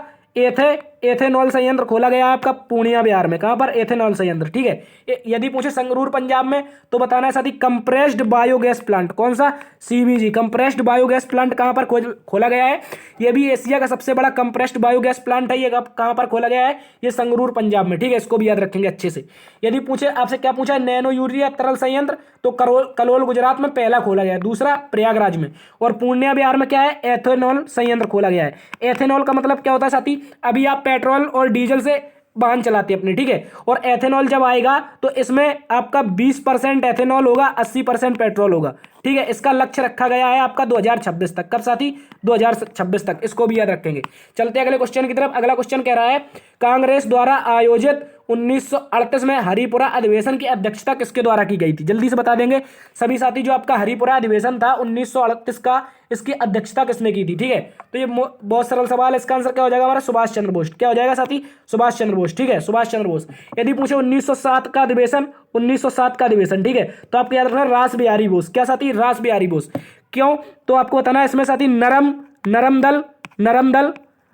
एथेनॉल संयंत्र खोला गया है आपका पूर्णिया बिहार में, कहां पर, एथेनॉल संयंत्र, ठीक है। यदि पूछे संगरूर पंजाब में, तो बताना है साथी कंप्रेस्ड बायोगैस प्लांट, कौन सा, सीबीजी कंप्रेस्ड बायोगैस प्लांट कहां पर खोला गया है, ये भी एशिया का सबसे बड़ा कंप्रेस्ड बायोगैस प्लांट है। ये कहां पर खोला गया है, ये संगरूर पंजाब में, ठीक है। इसको भी याद रखेंगे अच्छे से। यदि पूछे आपसे क्या पूछा है, नैनो यूरिया तरल संयंत्र, तो कलोल गुजरात में पहला खोला गया है, दूसरा प्रयागराज में, और पूर्णिया बिहार में क्या है, एथेनॉल संयंत्र खोला गया है। एथेनॉल का मतलब क्या होता है साथी, अभी आप पेट्रोल और डीजल से वाहन चलाते हैं अपने, ठीक है, और एथेनॉल जब आएगा तो इसमें आपका 20% एथेनॉल होगा, 80% पेट्रोल होगा, ठीक है। इसका लक्ष्य रखा गया है आपका 2026 तक, कब साथी, 2026 तक, इसको भी याद रखेंगे। चलते अगले क्वेश्चन की तरफ। अगला क्वेश्चन कह रहा है, कांग्रेस द्वारा आयोजित 1938 में हरिपुरा अधिवेशन की अध्यक्षता किसके द्वारा की गई थी, जल्दी से बता देंगे सभी साथी। जो आपका हरिपुरा अधिवेशन था 1938 का, इसकी अध्यक्षता किसने की थी, ठीक है। तो ये बहुत सरल सवाल है, इसका आंसर क्या हो जाएगा हमारा, सुभाष चंद्र बोस। क्या हो जाएगा साथी, सुभाष चंद्र बोस, ठीक है, सुभाष चंद्र बोस। यदि पूछे 1907 का अधिवेशन, 1907 का अधिवेशन, ठीक है, तो आपको याद रखना रास बिहारी बोस, क्या साथी, रास बिहारी बोस। क्यों, तो आपको बताना है इसमें साथी नरम दल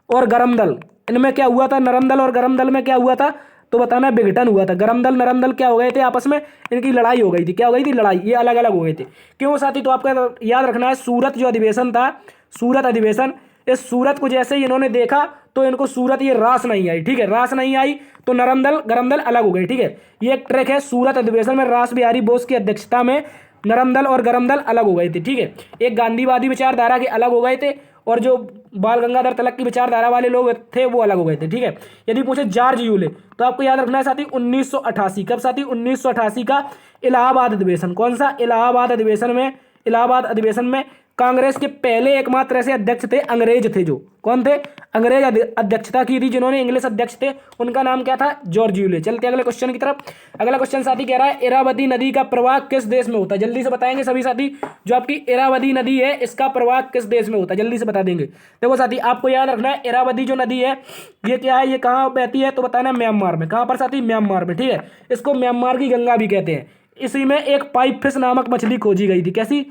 और गरम दल, इनमें क्या हुआ था, नरम दल और गरम दल में क्या हुआ था, तो बताना विघटन हुआ था। गरम दल नरम दल क्या हो गए थे आपस में, इनकी लड़ाई हो गई थी, क्या हो गई थी, लड़ाई, ये अलग अलग हो गए थे। क्यों साथी, तो आपको याद रखना है सूरत जो अधिवेशन था, सूरत अधिवेशन, इस सूरत को जैसे ही इन्होंने देखा तो इनको सूरत ये रास नहीं आई, ठीक है, रास नहीं आई, तो नरम दल गरम दल अलग हो गए, ठीक है। ये एक ट्रैक है, सूरत अधिवेशन में रास बिहारी बोस की अध्यक्षता में नरम दल और गरम दल अलग हो गए थे, ठीक है। एक गांधीवादी विचारधारा के अलग हो गए थे, और जो बाल गंगाधर तिलक की विचारधारा वाले लोग थे वो अलग हो गए थे, ठीक है। यदि पूछे जॉर्ज यूले, तो आपको याद रखना है साथी 1988, कब साथी, 1988 का इलाहाबाद अधिवेशन, कौन सा, इलाहाबाद अधिवेशन में कांग्रेस के पहले एकमात्र ऐसे अध्यक्ष थे, अंग्रेज थे, जो कौन थे, अंग्रेज अध्यक्षता की थी, जिन्होंने इंग्लिश अध्यक्ष थे, उनका नाम क्या था, जॉर्ज यूले। चलते अगले क्वेश्चन की तरफ। अगला क्वेश्चन साथी कह रहा है, इरावती नदी का प्रवाह किस देश में होता है, जल्दी से बताएंगे सभी साथी। जो आपकी इरावती नदी है, इसका प्रवाह किस देश में होता है, जल्दी से बता देंगे। देखो साथी, आपको याद रखना है इरावती जो नदी है, ये क्या है, ये कहाँ बहती है, तो बताना म्यांमार में, कहाँ पर साथी, म्यांमार में, ठीक है। इसको म्यांमार की गंगा भी कहते हैं। इसी में एक पाइप फिश नामक मछली खोजी गई थी, कैसी,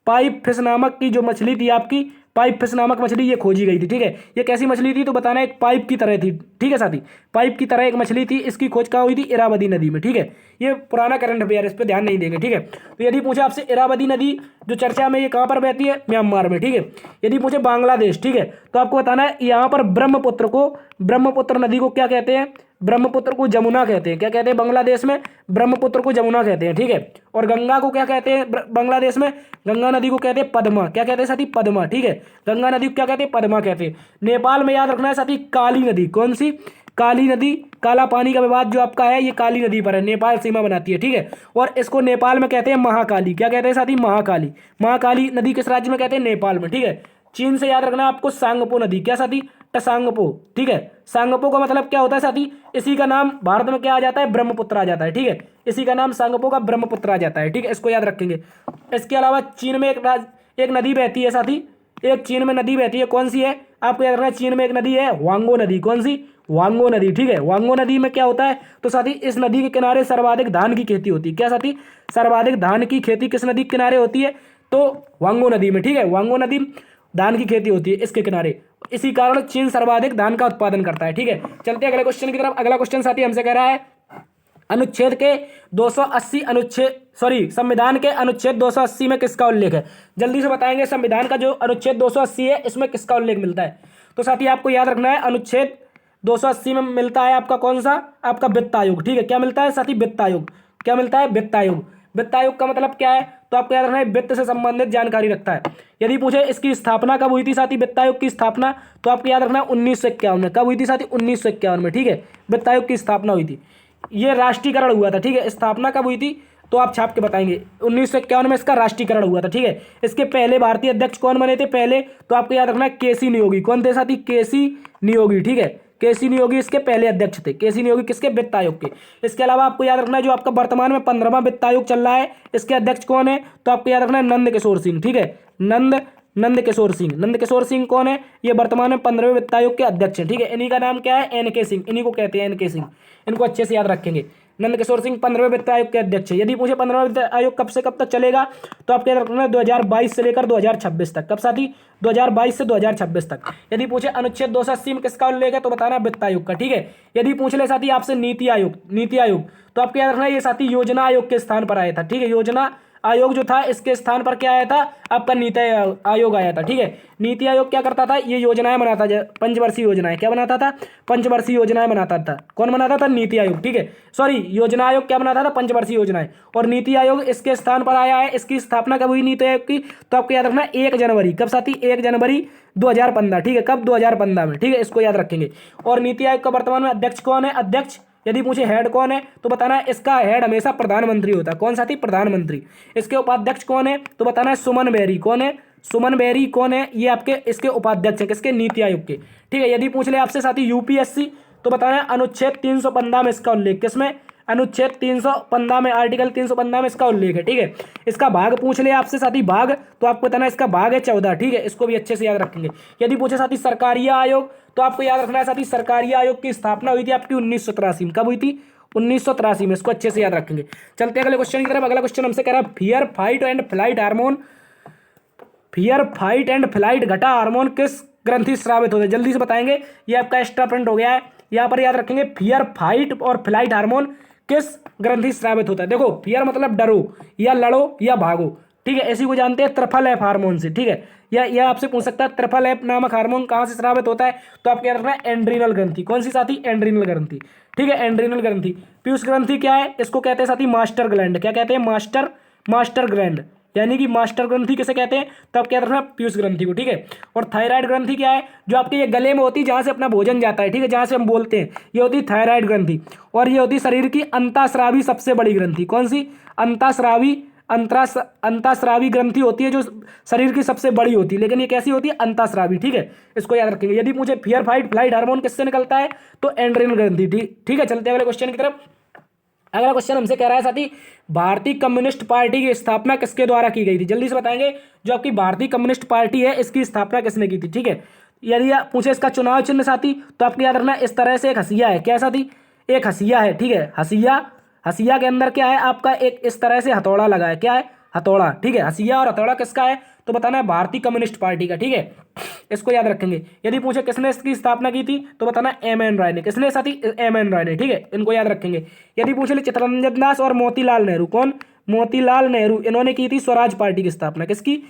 पाइप फिश नामक की जो मछली थी आपकी, पाइप फिश नामक मछली ये खोजी गई थी, ठीक है। ये कैसी मछली थी, तो बताना एक पाइप की तरह थी, ठीक है साथी, पाइप की तरह एक मछली थी, इसकी खोज कहाँ हुई थी, इरावती नदी में, ठीक है। ये पुराना करंट अफेयर, इस पर ध्यान नहीं देंगे, ठीक है। तो यदि पूछे आपसे इरावती नदी जो चर्चा में, ये कहाँ पर बहती है, म्यांमार में, ठीक है। यदि पूछे बांग्लादेश, ठीक है, तो आपको बताना है यहाँ पर ब्रह्मपुत्र नदी को क्या कहते हैं, ब्रह्मपुत्र को जमुना कहते हैं, क्या कहते हैं, बांग्लादेश में ब्रह्मपुत्र को जमुना कहते हैं, ठीक है। और गंगा को क्या कहते हैं, बांग्लादेश में गंगा नदी को कहते हैं पद्मा, क्या कहते हैं साथी, पद्मा, ठीक है। गंगा नदी को क्या कहते हैं, पद्मा कहते हैं। नेपाल में याद रखना है साथी काली नदी, कौन सी, काली नदी, काला पानी का विवाद जो आपका है, ये काली नदी पर है, नेपाल सीमा बनाती है, ठीक है। और इसको नेपाल में कहते हैं महाकाली, क्या कहते हैं साथी, महाकाली नदी किस राज्य में कहते हैं, नेपाल में, ठीक है। चीन से याद रखना है आपको सांगपो नदी, क्या साथी, टसांगपो, ठीक है। सांगपो का मतलब क्या होता है साथी, इसी का नाम भारत में क्या आ जाता है, ब्रह्मपुत्र आ जाता है, ठीक है। इसी का नाम सांगपो का ब्रह्मपुत्र आ जाता है, ठीक है, इसको याद रखेंगे। इसके अलावा चीन में एक नदी बहती है साथी, एक चीन में नदी बहती है, कौन सी है, आपको याद रखना है चीन में एक नदी है वांगो नदी। कौन सी? वांगो नदी। ठीक है, वांगो नदी में क्या होता है तो साथी इस नदी के किनारे सर्वाधिक धान की खेती होती है। क्या साथी? सर्वाधिक धान की खेती किस नदी के किनारे होती है? तो वांगो नदी में। ठीक है, वांगो नदी धान की खेती होती है इसके किनारे, इसी कारण चीन सर्वाधिक धान का उत्पादन करता है। ठीक है, चलते हैं अगले क्वेश्चन की तरफ। अगला क्वेश्चन साथी हमसे कह रहा है अनुच्छेद के 280 संविधान के अनुच्छेद 280 में किसका उल्लेख है? जल्दी से बताएंगे संविधान का जो अनुच्छेद 280 है इसमें किसका उल्लेख मिलता है? तो साथी आपको याद रखना है अनुच्छेद 280 में मिलता है आपका कौन सा? आपका वित्त आयोग। ठीक है, क्या मिलता है साथी? वित्त आयोग। क्या मिलता है? वित्त आयोग। वित्त आयोग का मतलब क्या है तो आपको याद रखना है वित्त से संबंधित जानकारी रखता है। यदि पूछे इसकी स्थापना कब हुई थी साथी, वित्त आयोग की स्थापना, तो आपको याद रखना है 1951 में। कब हुई थी साथी? 1951 में। ठीक है, वित्त आयोग की स्थापना हुई थी। ये राष्ट्रीयकरण हुआ था। ठीक है, स्थापना कब हुई थी तो आप छाप के बताएंगे। 1951 में इसका राष्ट्रीयकरण हुआ था। ठीक है, इसके पहले भारतीय अध्यक्ष कौन बने थे पहले? तो आपको याद रखना है केसी नियोगी। कौन थे साथी? केसी नियोगी। ठीक है, केसी नियोगी इसके पहले अध्यक्ष थे। केसी नियोगी किसके? वित्त आयोग के। इसके अलावा आपको याद रखना है जो आपका वर्तमान में 15वां वित्त आयोग चल रहा है इसके अध्यक्ष कौन है? तो आपको याद रखना है नंद किशोर सिंह। ठीक है, नंद किशोर सिंह। नंद किशोर सिंह कौन है? ये वर्तमान में 15वें वित्त आयोग के अध्यक्ष हैं। ठीक है, इन्हीं का नाम क्या है? एन.के. सिंह। इन्हीं को कहते हैं एन.के. सिंह। इनको अच्छे से याद रखेंगे। नंद किशोर सिंह 15वें वित्त आयोग के अध्यक्ष है। यदि पूछे 15वां वित्त आयोग कब से कब तक चलेगा तो आपको याद रखना है 2022 से लेकर 2026 तक। कब साथी? 2022 से 2026 तक। यदि पूछे अनुच्छेद 280 में किसका उल्लेख है तो बताना वित्त आयोग का। ठीक है, यदि पूछ ले साथी आपसे नीति आयोग तो आपको याद रखना है ये साथी योजना आयोग के स्थान पर आया था। ठीक है, योजना आयोग जो था इसके स्थान पर क्या आया था? आपका नीति आयोग आया था। ठीक है, नीति आयोग क्या करता था? ये योजनाएं बनाता था, पंचवर्षीय योजनाएं। क्या बनाता था? पंचवर्षीय योजनाएं बनाता था। कौन बनाता था? नीति आयोग। ठीक है, सॉरी, योजना आयोग क्या बनाता था? पंचवर्षीय योजनाएं। और नीति आयोग इसके स्थान पर आया है। इसकी स्थापना कब हुई नीति आयोग की? तो आपको याद रखना है 1 जनवरी। कब साथी? 1 जनवरी 2015। ठीक है, कब? 2015 में। ठीक है, इसको याद रखेंगे। और नीति आयोग का वर्तमान में अध्यक्ष कौन है? अध्यक्ष यदि पूछे हेड कौन है तो बताना है इसका हेड हमेशा प्रधानमंत्री होता है। कौन साथी? प्रधानमंत्री। इसके उपाध्यक्ष कौन है तो बताना है सुमन बेरी। कौन है? सुमन बेरी कौन है? ये आपके इसके उपाध्यक्ष है किसके? नीति आयोग के। ठीक है, यदि पूछ ले आपसे साथी यूपीएससी तो बताना है अनुच्छेद 315 में इसका उल्लेख। किसमें? अनुच्छेद 315 में, आर्टिकल 315 में इसका उल्लेख है। ठीक है, इसका भाग पूछ ले आपसे साथी भाग तो आपको बताना है इसका भाग है 14। ठीक है, इसको भी अच्छे से याद रखेंगे। यदि पूछे साथी सरकारिया आयोग तो आपको याद रखना है साथी सरकारिया आयोग की स्थापना हुई थी आपकी 1983 में। कब हुई थी? 1983 में। इसको अच्छे से याद रखेंगे। चलते हैं अगले क्वेश्चन की तरफ। अगला क्वेश्चन हमसे कह रहा है फियर फाइट एंड फ्लाइट घटा हार्मोन किस ग्रंथि स्रावित होता है? जल्दी से बताएंगे। ये आपका एक्स्ट्रा प्रिंट हो गया है, यहाँ पर याद रखेंगे फियर फाइट और फ्लाइट हार्मोन किस ग्रंथि स्रावित होता है? देखो, फियर मतलब डरो या लड़ो या भागो। ठीक है, ऐसी को जानते हैं ट्रिपल एफ हार्मोन से। ठीक है, यह आपसे पूछ सकता है ट्रिपल एफ नामक हार्मोन कहाँ से स्रावित होता है तो आपको याद रखना है एंड्रीनल ग्रंथि। कौन सी साथी? एंड्रीनल ग्रंथि। ठीक है, एंड्रीनल ग्रंथि। पीयूष ग्रंथि क्या है? इसको कहते हैं साथी मास्टर ग्लैंड। क्या कहते हैं? मास्टर ग्लैंड, यानी कि मास्टर ग्रंथि किसे कहते हैं तो आप क्या रखना? पीयूष ग्रंथि को। ठीक है, और थायराइड ग्रंथि क्या है? जो आपके ये गले में होती है जहाँ से अपना भोजन जाता है। ठीक है, जहाँ से हम बोलते हैं, ये होती है थायराइड ग्रंथि। और ये होती है शरीर की अंतःस्रावी सबसे बड़ी ग्रंथि। कौन सी? अंतःस्रावी ग्रंथि होती है जो शरीर की सबसे बड़ी होती है, लेकिन ये कैसी होती है? अंतःस्रावी। ठीक है, इसको याद रखेंगे। यदि मुझे फियर फाइट फ्लाइट हार्मोन किससे निकलता है तो एंड्रीनल ग्रंथि। ठीक है, चलते हैं अगले क्वेश्चन की तरफ। अगला क्वेश्चन हमसे कह रहा है साथी भारतीय कम्युनिस्ट पार्टी की स्थापना किसके द्वारा की गई थी? जल्दी से बताएंगे। जो आपकी भारतीय कम्युनिस्ट पार्टी है इसकी स्थापना किसने की थी? ठीक है, यदि आप पूछे इसका चुनाव चिन्ह साथी तो आपको याद रखना है इस तरह से एक हसिया है। क्या साथी? एक हसिया है। ठीक है, हसिया के अंदर क्या है? आपका एक इस तरह से हथौड़ा लगा है। क्या है? हथौड़ा। ठीक है, हसिया और हथौड़ा किसका है तो बताना है भारतीय कम्युनिस्ट पार्टी का। ठीक है, इसको याद रखेंगे। यदि पूछे किसने इसकी स्थापना की थी तो बताना एम.एन. राय ने। किसने साथी? एम.एन. राय ने। ठीक है, इनको याद रखेंगे। यदि पूछे चित्तरंजन दास और मोतीलाल नेहरू, कौन? मोतीलाल नेहरू, इन्होंने की थी स्वराज पार्टी की स्थापना। किसकी?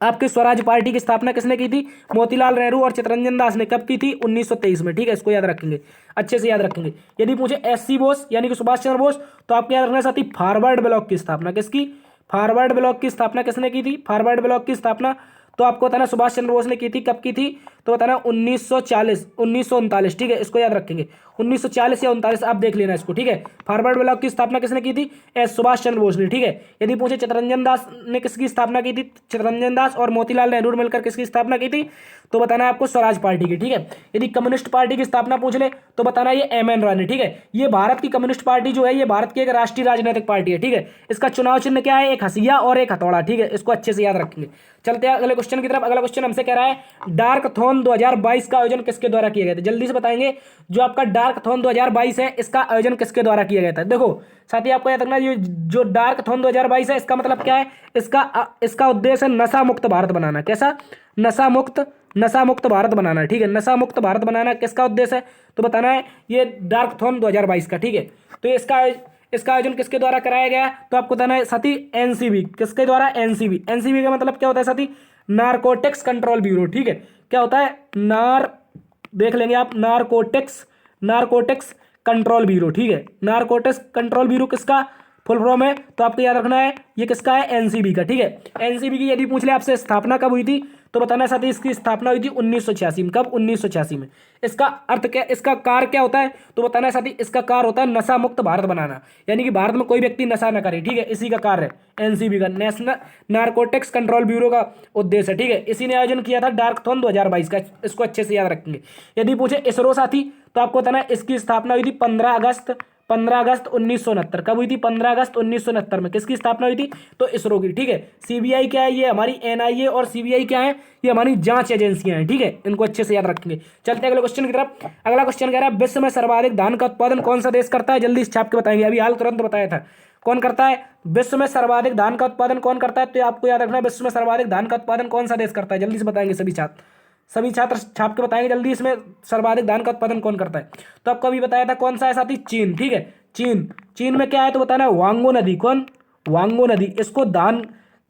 आपके स्वराज पार्टी की स्थापना किसने की थी? मोतीलाल नेहरू और चित्तरंजन दास ने। कब की थी? 1923 में। ठीक है, इसको याद रखेंगे, अच्छे से याद रखेंगे। यदि पूछे एस.सी. बोस यानी कि सुभाष चंद्र बोस तो आपको याद रखना साथी फॉरवर्ड ब्लॉक की स्थापना। किसकी? फॉरवर्ड ब्लॉक की स्थापना किसने की थी? फॉरवर्ड ब्लॉक की स्थापना तो आपको बताना सुभाष चंद्र बोस ने की थी। कब की थी तो बताना 1940 1939, ठीक है, इसको याद रखेंगे 1940 या 39, आप देख लेना इसको, ठीक है। फॉरवर्ड ब्लॉक की स्थापना किसने की थी? एस सुभाष चंद्र बोस ने, ठीक है। यदि पूछे चित्तरंजन दास ने किसकी स्थापना की थी? चित्तरंजन दास और मोतीलाल नेहरू मिलकर किसकी स्थापना की थी? तो बताना है आपको स्वराज पार्टी की, ठीक है। यदि कम्युनिस्ट पार्टी की स्थापना पूछ ले तो बताना ये एम.एन. रॉय ने, ठीक है। ये भारत की कम्युनिस्ट पार्टी जो है ये भारत की एक राष्ट्रीय राजनीतिक पार्टी है, ठीक है। इसका चुनाव चिन्ह क्या है? एक हसिया और एक हथौड़ा, ठीक है। इसको अच्छे से याद रखेंगे। चलते हैं अगले क्वेश्चन की तरफ। अगला क्वेश्चन हमसे कह रहा है डार्कथॉन 2022 का आयोजन किसके द्वारा किया गया था? जल्दी से बताएंगे। जो आपका डार्कथॉन 2022 है इसका आयोजन किसके द्वारा किया गया था? देखो साथी, आपको याद रखना ये जो डार्कथॉन 2022 है इसका मतलब क्या है? इसका उद्देश्य है नशा मुक्त भारत बनाना। कैसा? नशा मुक्त भारत बनाना, ठीक है। नशा मुक्त भारत बनाना किसका उद्देश्य है? तो बताना है ये डार्कथॉन 2022 का, ठीक है। तो इसका आयोजन किसके द्वारा कराया गया? तो आपको बताना है साथी एनसीबी। किसके द्वारा? एनसीबी। एनसीबी का मतलब क्या होता है साथी? नारकोटिक्स कंट्रोल ब्यूरो, ठीक है। क्या होता है? देख लेंगे आप, नारकोटिक्स कंट्रोल ब्यूरो, ठीक है। नारकोटिक्स कंट्रोल ब्यूरो किसका फुल फॉर्म है? तो आपको याद रखना है ये किसका है? एनसीबी का, ठीक है। एनसीबी की यदि पूछ ले आपसे स्थापना कब हुई थी तो बताना साथी इसकी स्थापना हुई थी 1986 में। कब? 1986 में। इसका अर्थ क्या, इसका कार्य क्या होता है? तो बताना साथी इसका कार्य होता है नशा मुक्त भारत बनाना, यानी कि भारत में कोई व्यक्ति नशा न करे, ठीक है। इसी का कार्य है एनसीबी का, नेशनल नारकोटिक्स कंट्रोल ब्यूरो का उद्देश्य है, ठीक है। इसी ने आयोजन किया था डार्कथॉन 2022 का, इसको अच्छे से याद रखेंगे। यदि पूछे इसरो साथी तो आपको बताना इसकी स्थापना हुई थी 15 अगस्त 1969। कब हुई थी? 15 अगस्त 1969 में। किसकी स्थापना हुई थी? तो इसरो की, ठीक है। सीबीआई क्या है? ये हमारी एनआईए और सीबीआई क्या है? ये हमारी जांच एजेंसियां हैं, ठीक है। इनको अच्छे से याद रखेंगे। चलते हैं अगले क्वेश्चन की तरफ। अगला क्वेश्चन कह रहा है विश्व में सर्वाधिक धान का उत्पादन कौन सा देश करता है? जल्दी छाप के बताएंगे, अभी हाल तुरंत बताया था। कौन करता है? विश्व में सर्वाधिक धान का उत्पादन कौन करता है? तो आपको याद रखना है विश्व में सर्वाधिक धान का उत्पादन कौन सा देश करता है? जल्दी से बताएंगे सभी छात्र छाप के बताएंगे जल्दी, इसमें सर्वाधिक धान का उत्पादन कौन करता है? तो आपको अभी बताया था कौन सा है साथी? चीन, ठीक है। चीन में क्या है तो बताना वांगो नदी। कौन? वांगो नदी। इसको धान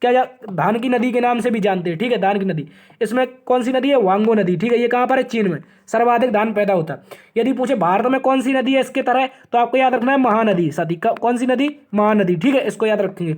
की नदी के नाम से भी जानते हैं, ठीक है। धान की नदी, इसमें कौन सी नदी है? वांगो नदी, ठीक है। ये कहाँ पर है? चीन में सर्वाधिक धान पैदा होता है। यदि पूछे भारत में कौन सी नदी है इसके तरह, तो आपको याद रखना है महानदी साथी। कौन सी नदी? महानदी, ठीक है। इसको याद रखेंगे।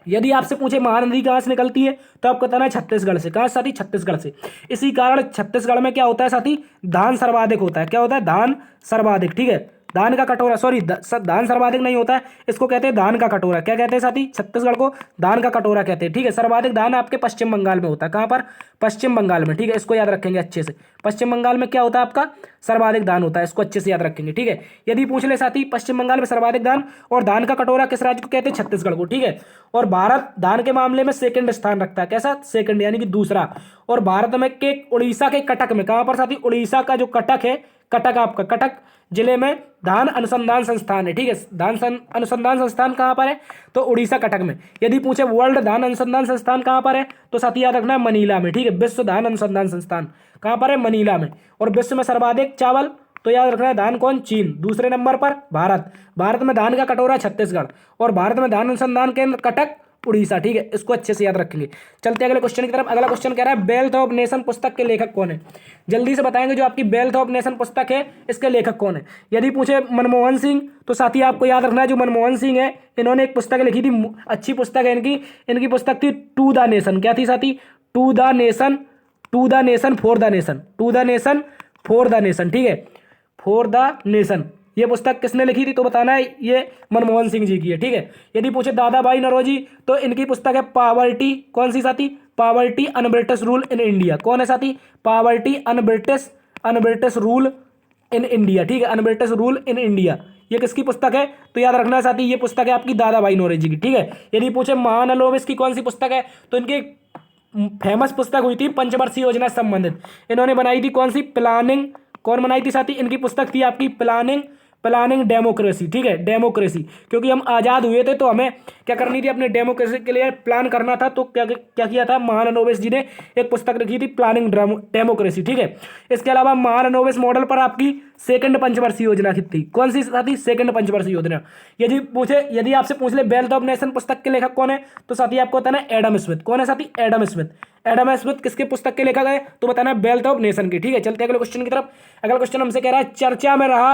यदि आपसे पूछे महानदी कहाँ से निकलती है तो आपको बताना है छत्तीसगढ़ से। कहाँ साथी? छत्तीसगढ़ से। इसी कारण छत्तीसगढ़ में क्या होता है साथी? धान सर्वाधिक होता है। क्या होता है? धान सर्वाधिक, ठीक है। धान का कटोरा, सॉरी धान सर्वाधिक नहीं होता है, इसको कहते हैं धान का कटोरा। क्या कहते हैं साथी? छत्तीसगढ़ को धान का कटोरा कहते हैं, ठीक है। सर्वाधिक धान आपके पश्चिम बंगाल में होता है। कहाँ पर? पश्चिम बंगाल में, ठीक है। इसको याद रखेंगे अच्छे से। पश्चिम बंगाल में क्या होता है आपका? सर्वाधिक धान होता है। इसको अच्छे से याद रखेंगे, ठीक है। यदि पूछ ले साथी पश्चिम बंगाल में सर्वाधिक धान और धान का कटोरा किस राज्य को कहते हैं? छत्तीसगढ़ को, ठीक है। और भारत धान के मामले में सेकंड स्थान रखता है। कैसा? सेकंड, यानी कि दूसरा। और भारत में के उड़ीसा के कटक में, कहाँ पर साथी? उड़ीसा का जो कटक है, कटक जिले में धान अनुसंधान संस्थान है, ठीक है। अनुसंधान संस्थान कहाँ पर है? तो उड़ीसा कटक में। यदि पूछे वर्ल्ड धान अनुसंधान संस्थान कहाँ पर है, तो साथी याद रखना है मनीला में, ठीक है। विश्व धान अनुसंधान संस्थान कहाँ पर है? मनीला में। और विश्व में सर्वाधिक चावल तो याद रखना है धान कौन? चीन। दूसरे नंबर पर भारत में धान का कटोरा छत्तीसगढ़, और भारत में धान अनुसंधान केंद्र कटक उड़ीसा, ठीक है। इसको अच्छे से याद रखेंगे। चलते हैं अगले क्वेश्चन की तरफ। अगला क्वेश्चन कह रहा है वेल्थ ऑफ नेशन पुस्तक के लेखक कौन है? जल्दी से बताएंगे जो आपकी वेल्थ ऑफ नेशन पुस्तक है इसके लेखक कौन है? यदि पूछे मनमोहन सिंह तो साथी आपको याद रखना है जो मनमोहन सिंह है इन्होंने एक पुस्तक लिखी थी, अच्छी पुस्तक है इनकी पुस्तक थी टू द नेशन। क्या थी साथी? To the nation for the nation, ठीक है। फॉर द नेशन ये पुस्तक किसने लिखी थी तो बताना है ये मनमोहन सिंह जी की है, ठीक है। यदि पूछे दादा भाई नौरोजी तो इनकी पुस्तक है पावर्टी। कौन सी साथी? Poverty un-British rule in India. कौन है साथी? Poverty un-British rule in India, ठीक है। अनब्रिटिश रूल इन इंडिया ये किसकी पुस्तक है? तो याद रखना है साथी ये पुस्तक है आपकी दादा भाई नौरोजी की, ठीक है। यदि पूछे महानलोविस की कौन सी पुस्तक है तो इनकी फेमस पुस्तक हुई थी पंचवर्षीय योजना से संबंधित। इन्होंने बनाई थी कौन सी? प्लानिंग। कौन बनाई थी साथी? इनकी पुस्तक थी आपकी प्लानिंग डेमोक्रेसी, ठीक है। डेमोक्रेसी, क्योंकि हम आज़ाद हुए थे तो हमें क्या करनी थी? अपने डेमोक्रेसी के लिए प्लान करना था, तो क्या किया था? महालनोबिस जी ने एक पुस्तक लिखी थी प्लानिंग डेमोक्रेसी, ठीक है। इसके अलावा महालनोबिस मॉडल पर आपकी सेकंड पंचवर्षीय योजना की थी। कौन सी साथी? सेकंड पंचवर्षीय योजना। यदि आपसे पूछ ले वेल्थ ऑफ नेशन पुस्तक के लेखक कौन है तो साथी आपको बताना है एडम स्मिथ। कौन है साथी? एडम स्मिथ किसके पुस्तक के लेखक है तो बताना है वेल्थ ऑफ नेशन की, ठीक है। चलते हैं अगले क्वेश्चन की तरफ। अगला क्वेश्चन हमसे कह रहा है चर्चा में रहा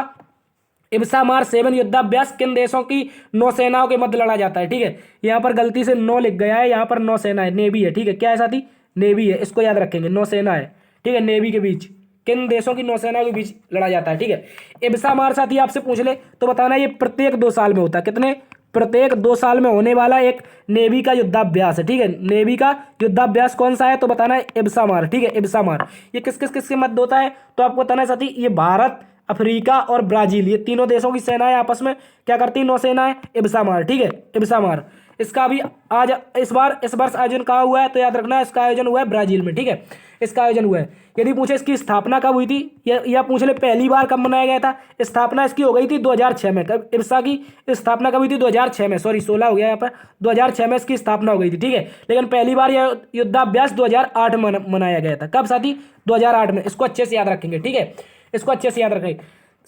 इब्सा मार 7 युद्धाभ्यास किन देशों की नौसेनाओं के मध्य लड़ा जाता है, ठीक है। यहाँ पर गलती से 9 लिख गया है, यहाँ पर नौसेना है, नेवी है, ठीक है। क्या है साथी? नेवी है, इसको याद रखेंगे। नौसेना है, ठीक है, नेवी के बीच, किन देशों की नौसेना के बीच लड़ा जाता है, ठीक है। इब्सा मार साथी आपसे पूछ ले तो बताना ये प्रत्येक 2 साल में होता है। कितने? प्रत्येक 2 साल में होने वाला एक नेवी का युद्धाभ्यास है, ठीक है। नेवी का युद्धाभ्यास कौन सा है तो बताना है इब्सा मार, ठीक है, इब्सा मार। ये किस किस किसके मध्य होता है तो आपको बताना है साथी, ये भारत, अफ्रीका और ब्राजील, ये तीनों देशों की सेनाएं आपस में क्या करती है, नौसेना है, इब्सा मार, ठीक है, इब्सा मार। इसका भी आज इस वर्ष आयोजन कहाँ हुआ है तो याद रखना इसका आयोजन हुआ है ब्राजील में, ठीक है, इसका आयोजन हुआ है। यदि पूछे इसकी स्थापना कब हुई थी या पूछ ले पहली बार कब मनाया गया था, स्थापना इसकी हो गई थी 2006 में। कब इब्सा की स्थापना कब हुई थी? 2006 में, सॉरी 16 हो गया यहाँ पर, 2006 में इसकी स्थापना हो गई थी, ठीक है। लेकिन पहली बार यह युद्धाभ्यास 2008 में मनाया गया था। कब साथी? 2008 में। इसको अच्छे से याद रखेंगे, ठीक है, इसको अच्छे से याद रखेंगे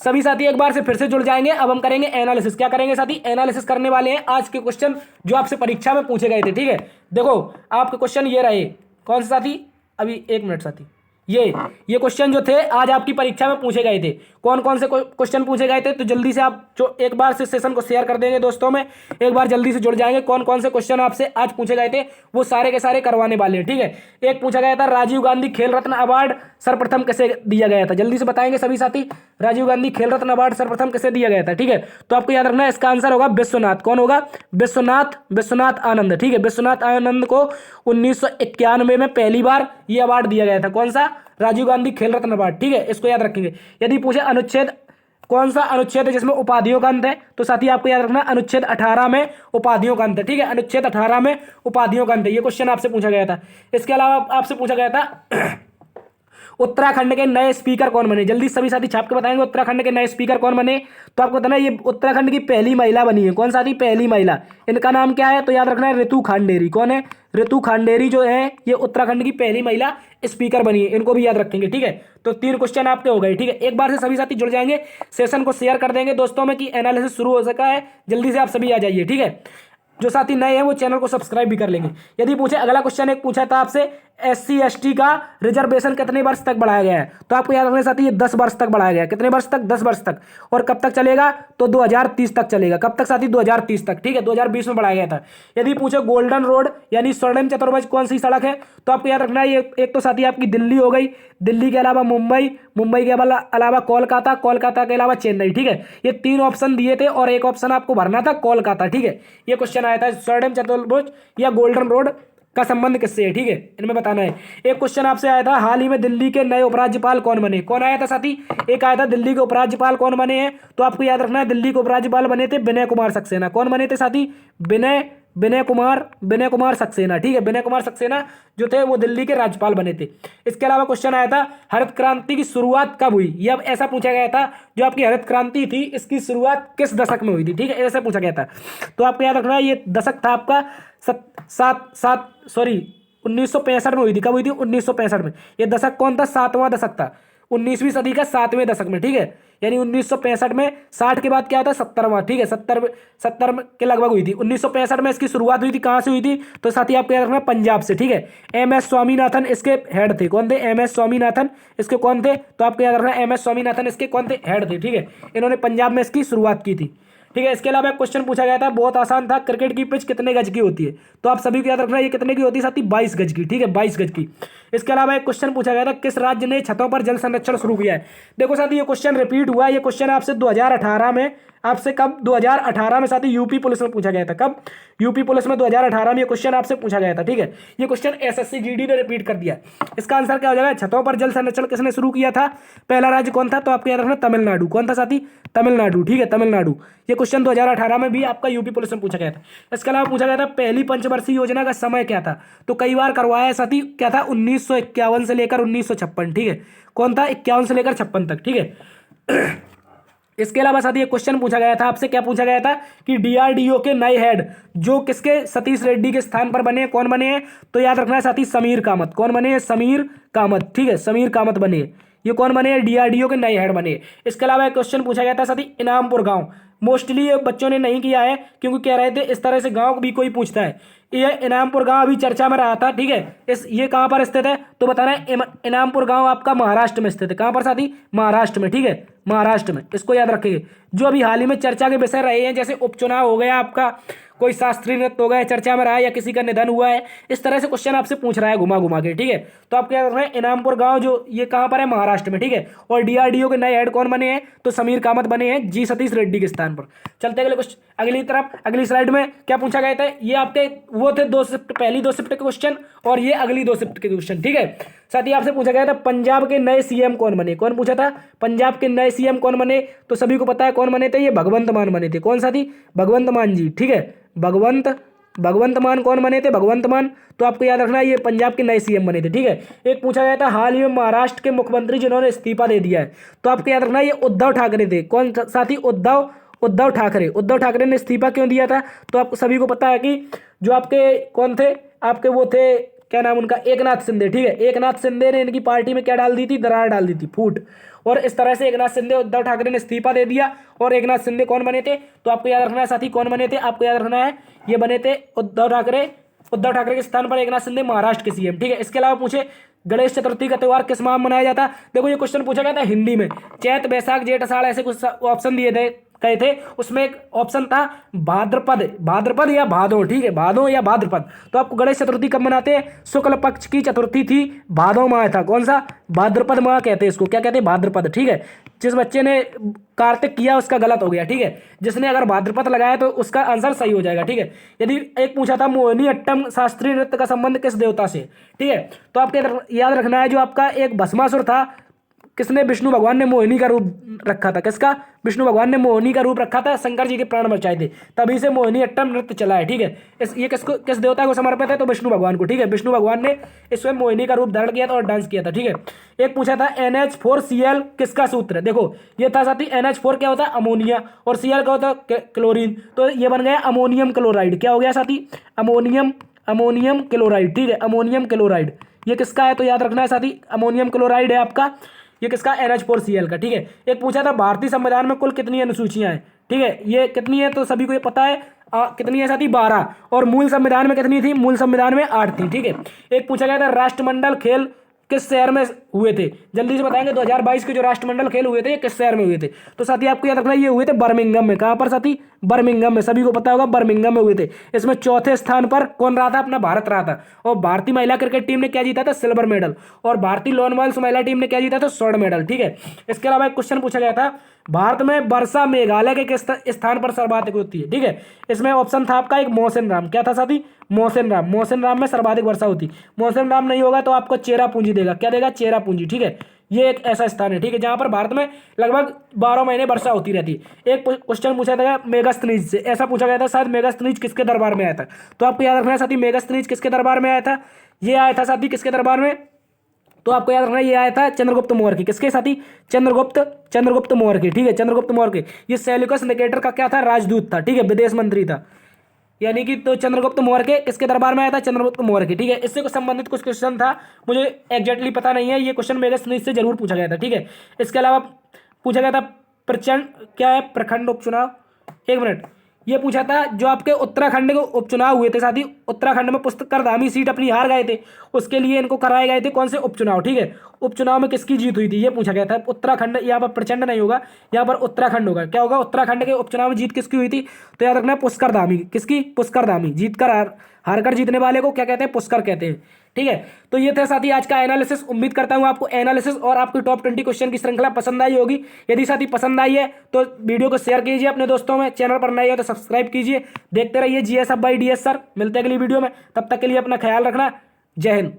सभी साथी। एक बार से फिर से जुड़ जाएंगे। अब हम करेंगे एनालिसिस। क्या करेंगे साथी? एनालिसिस करने वाले हैं आज के क्वेश्चन जो आपसे परीक्षा में पूछे गए थे, ठीक है। देखो आपके क्वेश्चन ये रहे, कौन से साथी? अभी 1 मिनट साथी, ये क्वेश्चन जो थे आज आपकी परीक्षा में पूछे गए थे। कौन कौन से क्वेश्चन पूछे गए थे तो जल्दी से आप जो एक बार से सेशन को शेयर कर देंगे दोस्तों में, एक बार जल्दी से जुड़ जाएंगे। कौन कौन से क्वेश्चन आपसे आज पूछे गए थे वो सारे के सारे करवाने वाले हैं, ठीक है। एक पूछा गया था राजीव गांधी खेल रत्न अवार्ड सर्वप्रथम किसे दिया गया था, जल्दी से बताएंगे सभी साथी। राजीव गांधी खेल रत्न अवार्ड सर्वप्रथम किसे दिया गया था, ठीक है। तो आपको याद रखना है इसका आंसर होगा विश्वनाथ। कौन होगा? विश्वनाथ आनंद, ठीक है। विश्वनाथ आनंद को 1991 में पहली बार यह अवार्ड दिया गया था। कौन सा? राजीव गांधी खेल रत्न अवार्ड, ठीक है, इसको याद रखेंगे। यदि पूछे अनुच्छेद, कौन सा अनुच्छेद है जिसमें उपाधियों का अंत है तो साथी आपको याद रखना अनुच्छेद 18 में उपाधियों का अंत है, ठीक है। अनुच्छेद 18 में उपाधियों का अंत है, ये क्वेश्चन आपसे पूछा गया था। इसके अलावा आपसे पूछा गया था उत्तराखंड के नए स्पीकर कौन बने, जल्दी सभी साथी छाप के बताएंगे उत्तराखंड के नए स्पीकर कौन बने। तो आपको बताना ये उत्तराखंड की पहली महिला बनी है। कौन सा थी? पहली महिला। इनका नाम क्या है तो याद रखना है ऋतु खांडेरी। कौन है? ऋतु खांडेरी जो है ये उत्तराखंड की पहली महिला स्पीकर बनी है, इनको भी याद रखेंगे, ठीक है। तो 3 क्वेश्चन आपके हो गए, ठीक है। एक बार से सभी साथी जुड़ जाएंगे, सेशन को शेयर कर देंगे दोस्तों में कि एनालिसिस शुरू हो सका है। जल्दी से आप सभी आ जाइए, ठीक है। जो साथी नए हैं वो चैनल को सब्सक्राइब भी कर लेंगे। यदि पूछे अगला क्वेश्चन एक पूछा था आपसे SC ST का रिजर्वेशन कितने वर्ष तक बढ़ाया गया है तो आपको याद रखना साथी ये 10 वर्ष तक बढ़ाया गया है। कितने वर्ष तक? 10 वर्ष तक। और कब तक चलेगा तो 2030 तक चलेगा। कब तक साथी? 2030 तक, ठीक है। 2020 में बढ़ाया गया था। यदि पूछे गोल्डन रोड यानी स्वर्णिम चतुर्भुज कौन सी सड़क है तो आपको याद रखना है ये एक तो साथी आपकी दिल्ली हो गई, दिल्ली के अलावा मुंबई, मुंबई के अलावा कोलकाता, कोलकाता के अलावा चेन्नई, ठीक है। ये 3 ऑप्शन दिए थे और एक ऑप्शन आपको भरना था कोलकाता, ठीक है। ये क्वेश्चन आया था स्वर्णिम चतुर्भुज या गोल्डन रोड का संबंध किससे है, ठीक है, इनमें बताना है। एक क्वेश्चन आपसे आया था हाल ही में दिल्ली के नए उपराज्यपाल कौन बने। कौन आया था साथी? एक आया था दिल्ली के उपराज्यपाल कौन बने हैं तो आपको याद रखना है दिल्ली के उपराज्यपाल बने थे विनय कुमार सक्सेना। कौन बने थे साथी? विनय कुमार सक्सेना, ठीक है। विनय कुमार सक्सेना जो थे वो दिल्ली के राज्यपाल बने थे। इसके अलावा क्वेश्चन आया था हरित क्रांति की शुरुआत कब हुई। ये अब ऐसा पूछा गया था जो आपकी हरित क्रांति थी इसकी शुरुआत किस दशक में हुई थी, ठीक है, ऐसा पूछा गया था। तो आपको याद रखना है ये दशक था आपका 1965 में हुई थी। कब हुई थी? 1965 में। ये दशक कौन था? 7वां दशक था, 19वीं सदी का 7वें दशक में, ठीक है। यानी 1965 में 60 के बाद क्या था? 70वां, ठीक है, 70 के लगभग हुई थी। 1965 में इसकी शुरुआत हुई थी। कहाँ से हुई थी तो साथी आपको याद रखना पंजाब से, ठीक है। MS स्वामीनाथन इसके हेड थे। कौन थे? MS स्वामीनाथन इसके कौन थे तो आपको याद रखना MS स्वामीनाथन इसके कौन थे? हेड थे, ठीक है। इन्होंने पंजाब में इसकी शुरुआत की थी, ठीक है। इसके अलावा एक क्वेश्चन पूछा गया था बहुत आसान था, क्रिकेट की पिच कितने गज की होती है तो आप सभी को याद रखना ये कितने की होती है साथी? 22 गज की, ठीक है, 22 गज की। इसके अलावा एक क्वेश्चन पूछा गया था किस राज्य ने छतों पर जल संरक्षण शुरू किया है। देखो साथी ये क्वेश्चन रिपीट हुआ है। ये क्वेश्चन आपसे 2018 में, आपसे कब? 2018 में साथी यूपी पुलिस में पूछा गया था। कब? यूपी पुलिस में 2018 में ये क्वेश्चन आपसे पूछा गया था, ठीक है। ये क्वेश्चन SSC GD ने रिपीट कर दिया। इसका आंसर क्या हो जाएगा? छतों पर जल संरक्षण किसने शुरू किया था? पहला राज्य कौन था तो आपको याद रखना तमिलनाडु। कौन था साथी? तमिलनाडु, ठीक है, तमिलनाडु। ये क्वेश्चन 2018 में भी आपका यूपी पुलिस में पूछा गया था। इसके अलावा पूछा गया था पहली पंचवर्षीय योजना का समय क्या था तो कई बार करवाया है साथी, क्या था? 1951 से लेकर 1956, ठीक है। कौन था? 51 से लेकर 56 तक, ठीक है। इसके अलावा साथी एक क्वेश्चन पूछा गया था आपसे, क्या पूछा गया था कि DRDO के नए हेड जो किसके? सतीश रेड्डी के स्थान पर बने हैं। कौन बने हैं तो याद रखना है साथी समीर कामत। कौन बने हैं? समीर कामत, ठीक है, समीर कामत बने हैं। ये कौन बने हैं? DRDO के नए हेड बने। इसके अलावा एक क्वेश्चन पूछा गया था साथी इनामपुर गांव, मोस्टली ये बच्चों ने नहीं किया है क्योंकि कह रहे थे इस तरह से गांव भी कोई पूछता है। ये इनामपुर गांव अभी चर्चा में रहा था, ठीक है। ये कहां पर स्थित है तो बताना है इनामपुर गांव आपका महाराष्ट्र में स्थित है। कहां पर साथी? महाराष्ट्र में, ठीक है, महाराष्ट्र में, इसको याद रखिए। जो अभी हाल ही में चर्चा के विषय रहे हैं, जैसे उपचुनाव हो गया आपका, कोई शास्त्रीय नृत्य हो गया चर्चा में रहा है, या किसी का निधन हुआ है, इस तरह से क्वेश्चन आपसे पूछ रहा है घुमा घुमा के, ठीक है। तो आप क्या कर रहे हैं, इनामपुर गांव जो ये कहाँ पर है, महाराष्ट्र में, ठीक है। और डीआरडीओ के नए हेड कौन बने हैं, तो समीर कामत बने हैं जी सतीश रेड्डी के स्थान पर। चलते अगले क्वेश्चन, अगली तरफ, अगली स्लाइड में क्या पूछा गया था, ये आपके वो थे 2 शिफ्ट, पहली 2 शिफ्ट के क्वेश्चन और ये अगली 2 शिफ्ट के क्वेश्चन, ठीक है। साथ ही आपसे पूछा गया था पंजाब के नए सीएम कौन बने, कौन पूछा था, पंजाब के नए सीएम कौन बने, तो सभी को पता है कौन बने थे, ये भगवंत मान बने थे। कौन सा थी, भगवंत मान जी, ठीक है। भगवंत मान कौन बने थे, भगवंत मान। तो आपको याद रखना है ये पंजाब के नए सीएम बने थे, ठीक है। एक पूछा गया था हाल ही में महाराष्ट्र के मुख्यमंत्री जिन्होंने इस्तीफा दे दिया है, तो आपको याद रखना है ये उद्धव ठाकरे थे। कौन साथी, उद्धव ठाकरे ने इस्तीफा क्यों दिया था, तो आप सभी को पता है कि जो आपके कौन थे, आपके वो थे, क्या नाम उनका, एकनाथ शिंदे, ठीक है। एकनाथ शिंदे ने इनकी पार्टी में क्या डाल दी थी, दरार डाल दी थी, फूट। और इस तरह से एकनाथ शिंदे, उद्धव ठाकरे ने इस्तीफा दे दिया। और एकनाथ शिंदे कौन बने थे, तो आपको याद रखना है साथी, कौन बने थे, आपको याद रखना है ये बने थे उद्धव ठाकरे के स्थान पर एकनाथ शिंदे महाराष्ट्र के सीएम, ठीक है। इसके अलावा पूछे गणेश चतुर्थी का त्योहार किस माह में मनाया जाता है, देखो ये क्वेश्चन पूछा गया था हिंदी में, चैत बैसाख जेठ अषाढ़ ऐसे कुछ ऑप्शन दिए थे कहे थे। उसमें एक ऑप्शन था भाद्रपद या भादो, ठीक है, भादो या भाद्रपद। तो आपको गणेश चतुर्थी कब मनाते हैं, शुक्ल पक्ष की चतुर्थी थी, भादो माह था, कौन सा, भाद्रपद माह कहते हैं इसको, क्या कहते हैं, भाद्रपद, ठीक है। जिस बच्चे ने कार्तिक किया उसका गलत हो गया, ठीक है। जिसने अगर भाद्रपद लगाया तो उसका आंसर सही हो जाएगा, ठीक है। यदि एक पूछा था मोहिनी अट्टम शास्त्रीय नृत्य का संबंध किस देवता से, ठीक है। तो आपके याद रखना है जो आपका एक भस्मासुर था, किसने, विष्णु भगवान ने मोहिनी का रूप रखा था, किसका, विष्णु भगवान ने मोहिनी का रूप रखा था, शंकर जी के प्राण बचाए थे, तभी से मोहिनी अट्टम नृत्य चला है, ठीक है। ये किस देवता को समर्पित है, तो विष्णु भगवान को, ठीक है। विष्णु भगवान ने इसमें मोहिनी का रूप धारण किया था और डांस किया था, ठीक है। एक पूछा था NH4Cl किसका सूत्र है, देखो ये था साथी, NH4 क्या होता है, अमोनिया, और Cl क्या होता है, क्लोरीन। तो ये बन गया अमोनियम क्लोराइड, क्या हो गया साथी, अमोनियम क्लोराइड, ठीक है, अमोनियम क्लोराइड। ये किसका है, तो याद रखना है साथी, अमोनियम क्लोराइड है आपका, ये किसका, NH4Cl का, ठीक है। एक पूछा था भारतीय संविधान में कुल कितनी अनुसूचियां हैं, ठीक है, ये कितनी है, तो सभी को ये पता है कितनी है साथी, 12। और मूल संविधान में कितनी थी, मूल संविधान में 8 थी, ठीक है। एक पूछा गया था राष्ट्रमंडल खेल किस शहर में हुए थे, जल्दी से बताएंगे, 2022 के जो राष्ट्रमंडल खेल हुए थे ये किस शहर में हुए थे, तो साथी आपको याद रखना ये हुए थे बर्मिंघम में। कहां पर साथी, बर्मिंघम में, सभी को पता होगा बर्मिंघम में हुए थे। इसमें चौथे स्थान पर कौन रहा था, अपना भारत रहा था। और भारतीय महिला क्रिकेट टीम ने क्या जीता था, सिल्वर मेडल। और भारतीय लॉन बॉल्स महिला टीम ने क्या जीता था, स्वर्ण मेडल, ठीक है। इसके अलावा एक क्वेश्चन पूछा गया था भारत में वर्षा मेघालय के किस स्थान पर सर्वाधिक होती है, ठीक है। इसमें ऑप्शन था आपका एक मौसिन राम, क्या था साथी, मौसिन राम में सर्वाधिक वर्षा होती। मौसिन राम नहीं होगा तो आपको चेरापूंजी देगा, क्या देगा, चेरापूंजी, ठीक है। ये एक ऐसा स्थान है, ठीक है, जहां पर भारत में लगभग 12 महीने वर्षा होती रहती है। एक क्वेश्चन पूछा था मेगास्थनीज से, ऐसा पूछा गया था शायद मेगास्थनीज किसके दरबार में आया था, तो आपको याद रखना है साथी मेगास्थनीज किसके दरबार में आया था, ये आया था साथी किसके दरबार में, तो आपको याद रखना ये आया था चंद्रगुप्त मौर्य की, किसके साथी, चंद्रगुप्त मौर्य की, ठीक है, चंद्रगुप्त मौर्य की। ये सेल्यूकस निकेटर का क्या था, राजदूत था, ठीक है, विदेश मंत्री था, यानी कि तो चंद्रगुप्त मौर्य के किसके दरबार में आया था, चंद्रगुप्त मौर्य की, ठीक है। इससे कुछ संबंधित कुछ क्वेश्चन था, मुझे एग्जैक्टली पता नहीं है, ये क्वेश्चन मेगास्थनीज से जरूर पूछा गया था, ठीक है। इसके अलावा पूछा गया था प्रचंड क्या है, प्रखंड उपचुनाव, एक मिनट, ये पूछा था जो आपके उत्तराखंड के उपचुनाव हुए थे साथी, उत्तराखंड में पुष्करधामी सीट अपनी हार गए थे, उसके लिए इनको कराए गए थे कौन से उपचुनाव, ठीक है। उपचुनाव में किसकी जीत हुई थी, ये पूछा गया था। उत्तराखंड, यहाँ पर प्रचंड नहीं होगा, यहाँ पर उत्तराखंड होगा, क्या होगा, उत्तराखंड के उपचुनाव में जीत किसकी हुई थी, तो याद रखना पुष्करधामी, किसकी, पुष्करधामी, जीत कर हारकर जीतने वाले को क्या कहते हैं, पुष्कर कहते हैं, ठीक है। तो ये था साथी आज का एनालिसिस। उम्मीद करता हूं आपको एनालिसिस और आपकी टॉप 20 क्वेश्चन की श्रृंखला पसंद आई होगी। यदि साथी पसंद आई है तो वीडियो को शेयर कीजिए अपने दोस्तों में, चैनल पर नए हो तो सब्सक्राइब कीजिए। देखते रहिए GS Up by DS sir. मिलते हैं अगली वीडियो में, तब तक के लिए अपना ख्याल रखना। जय हिंद।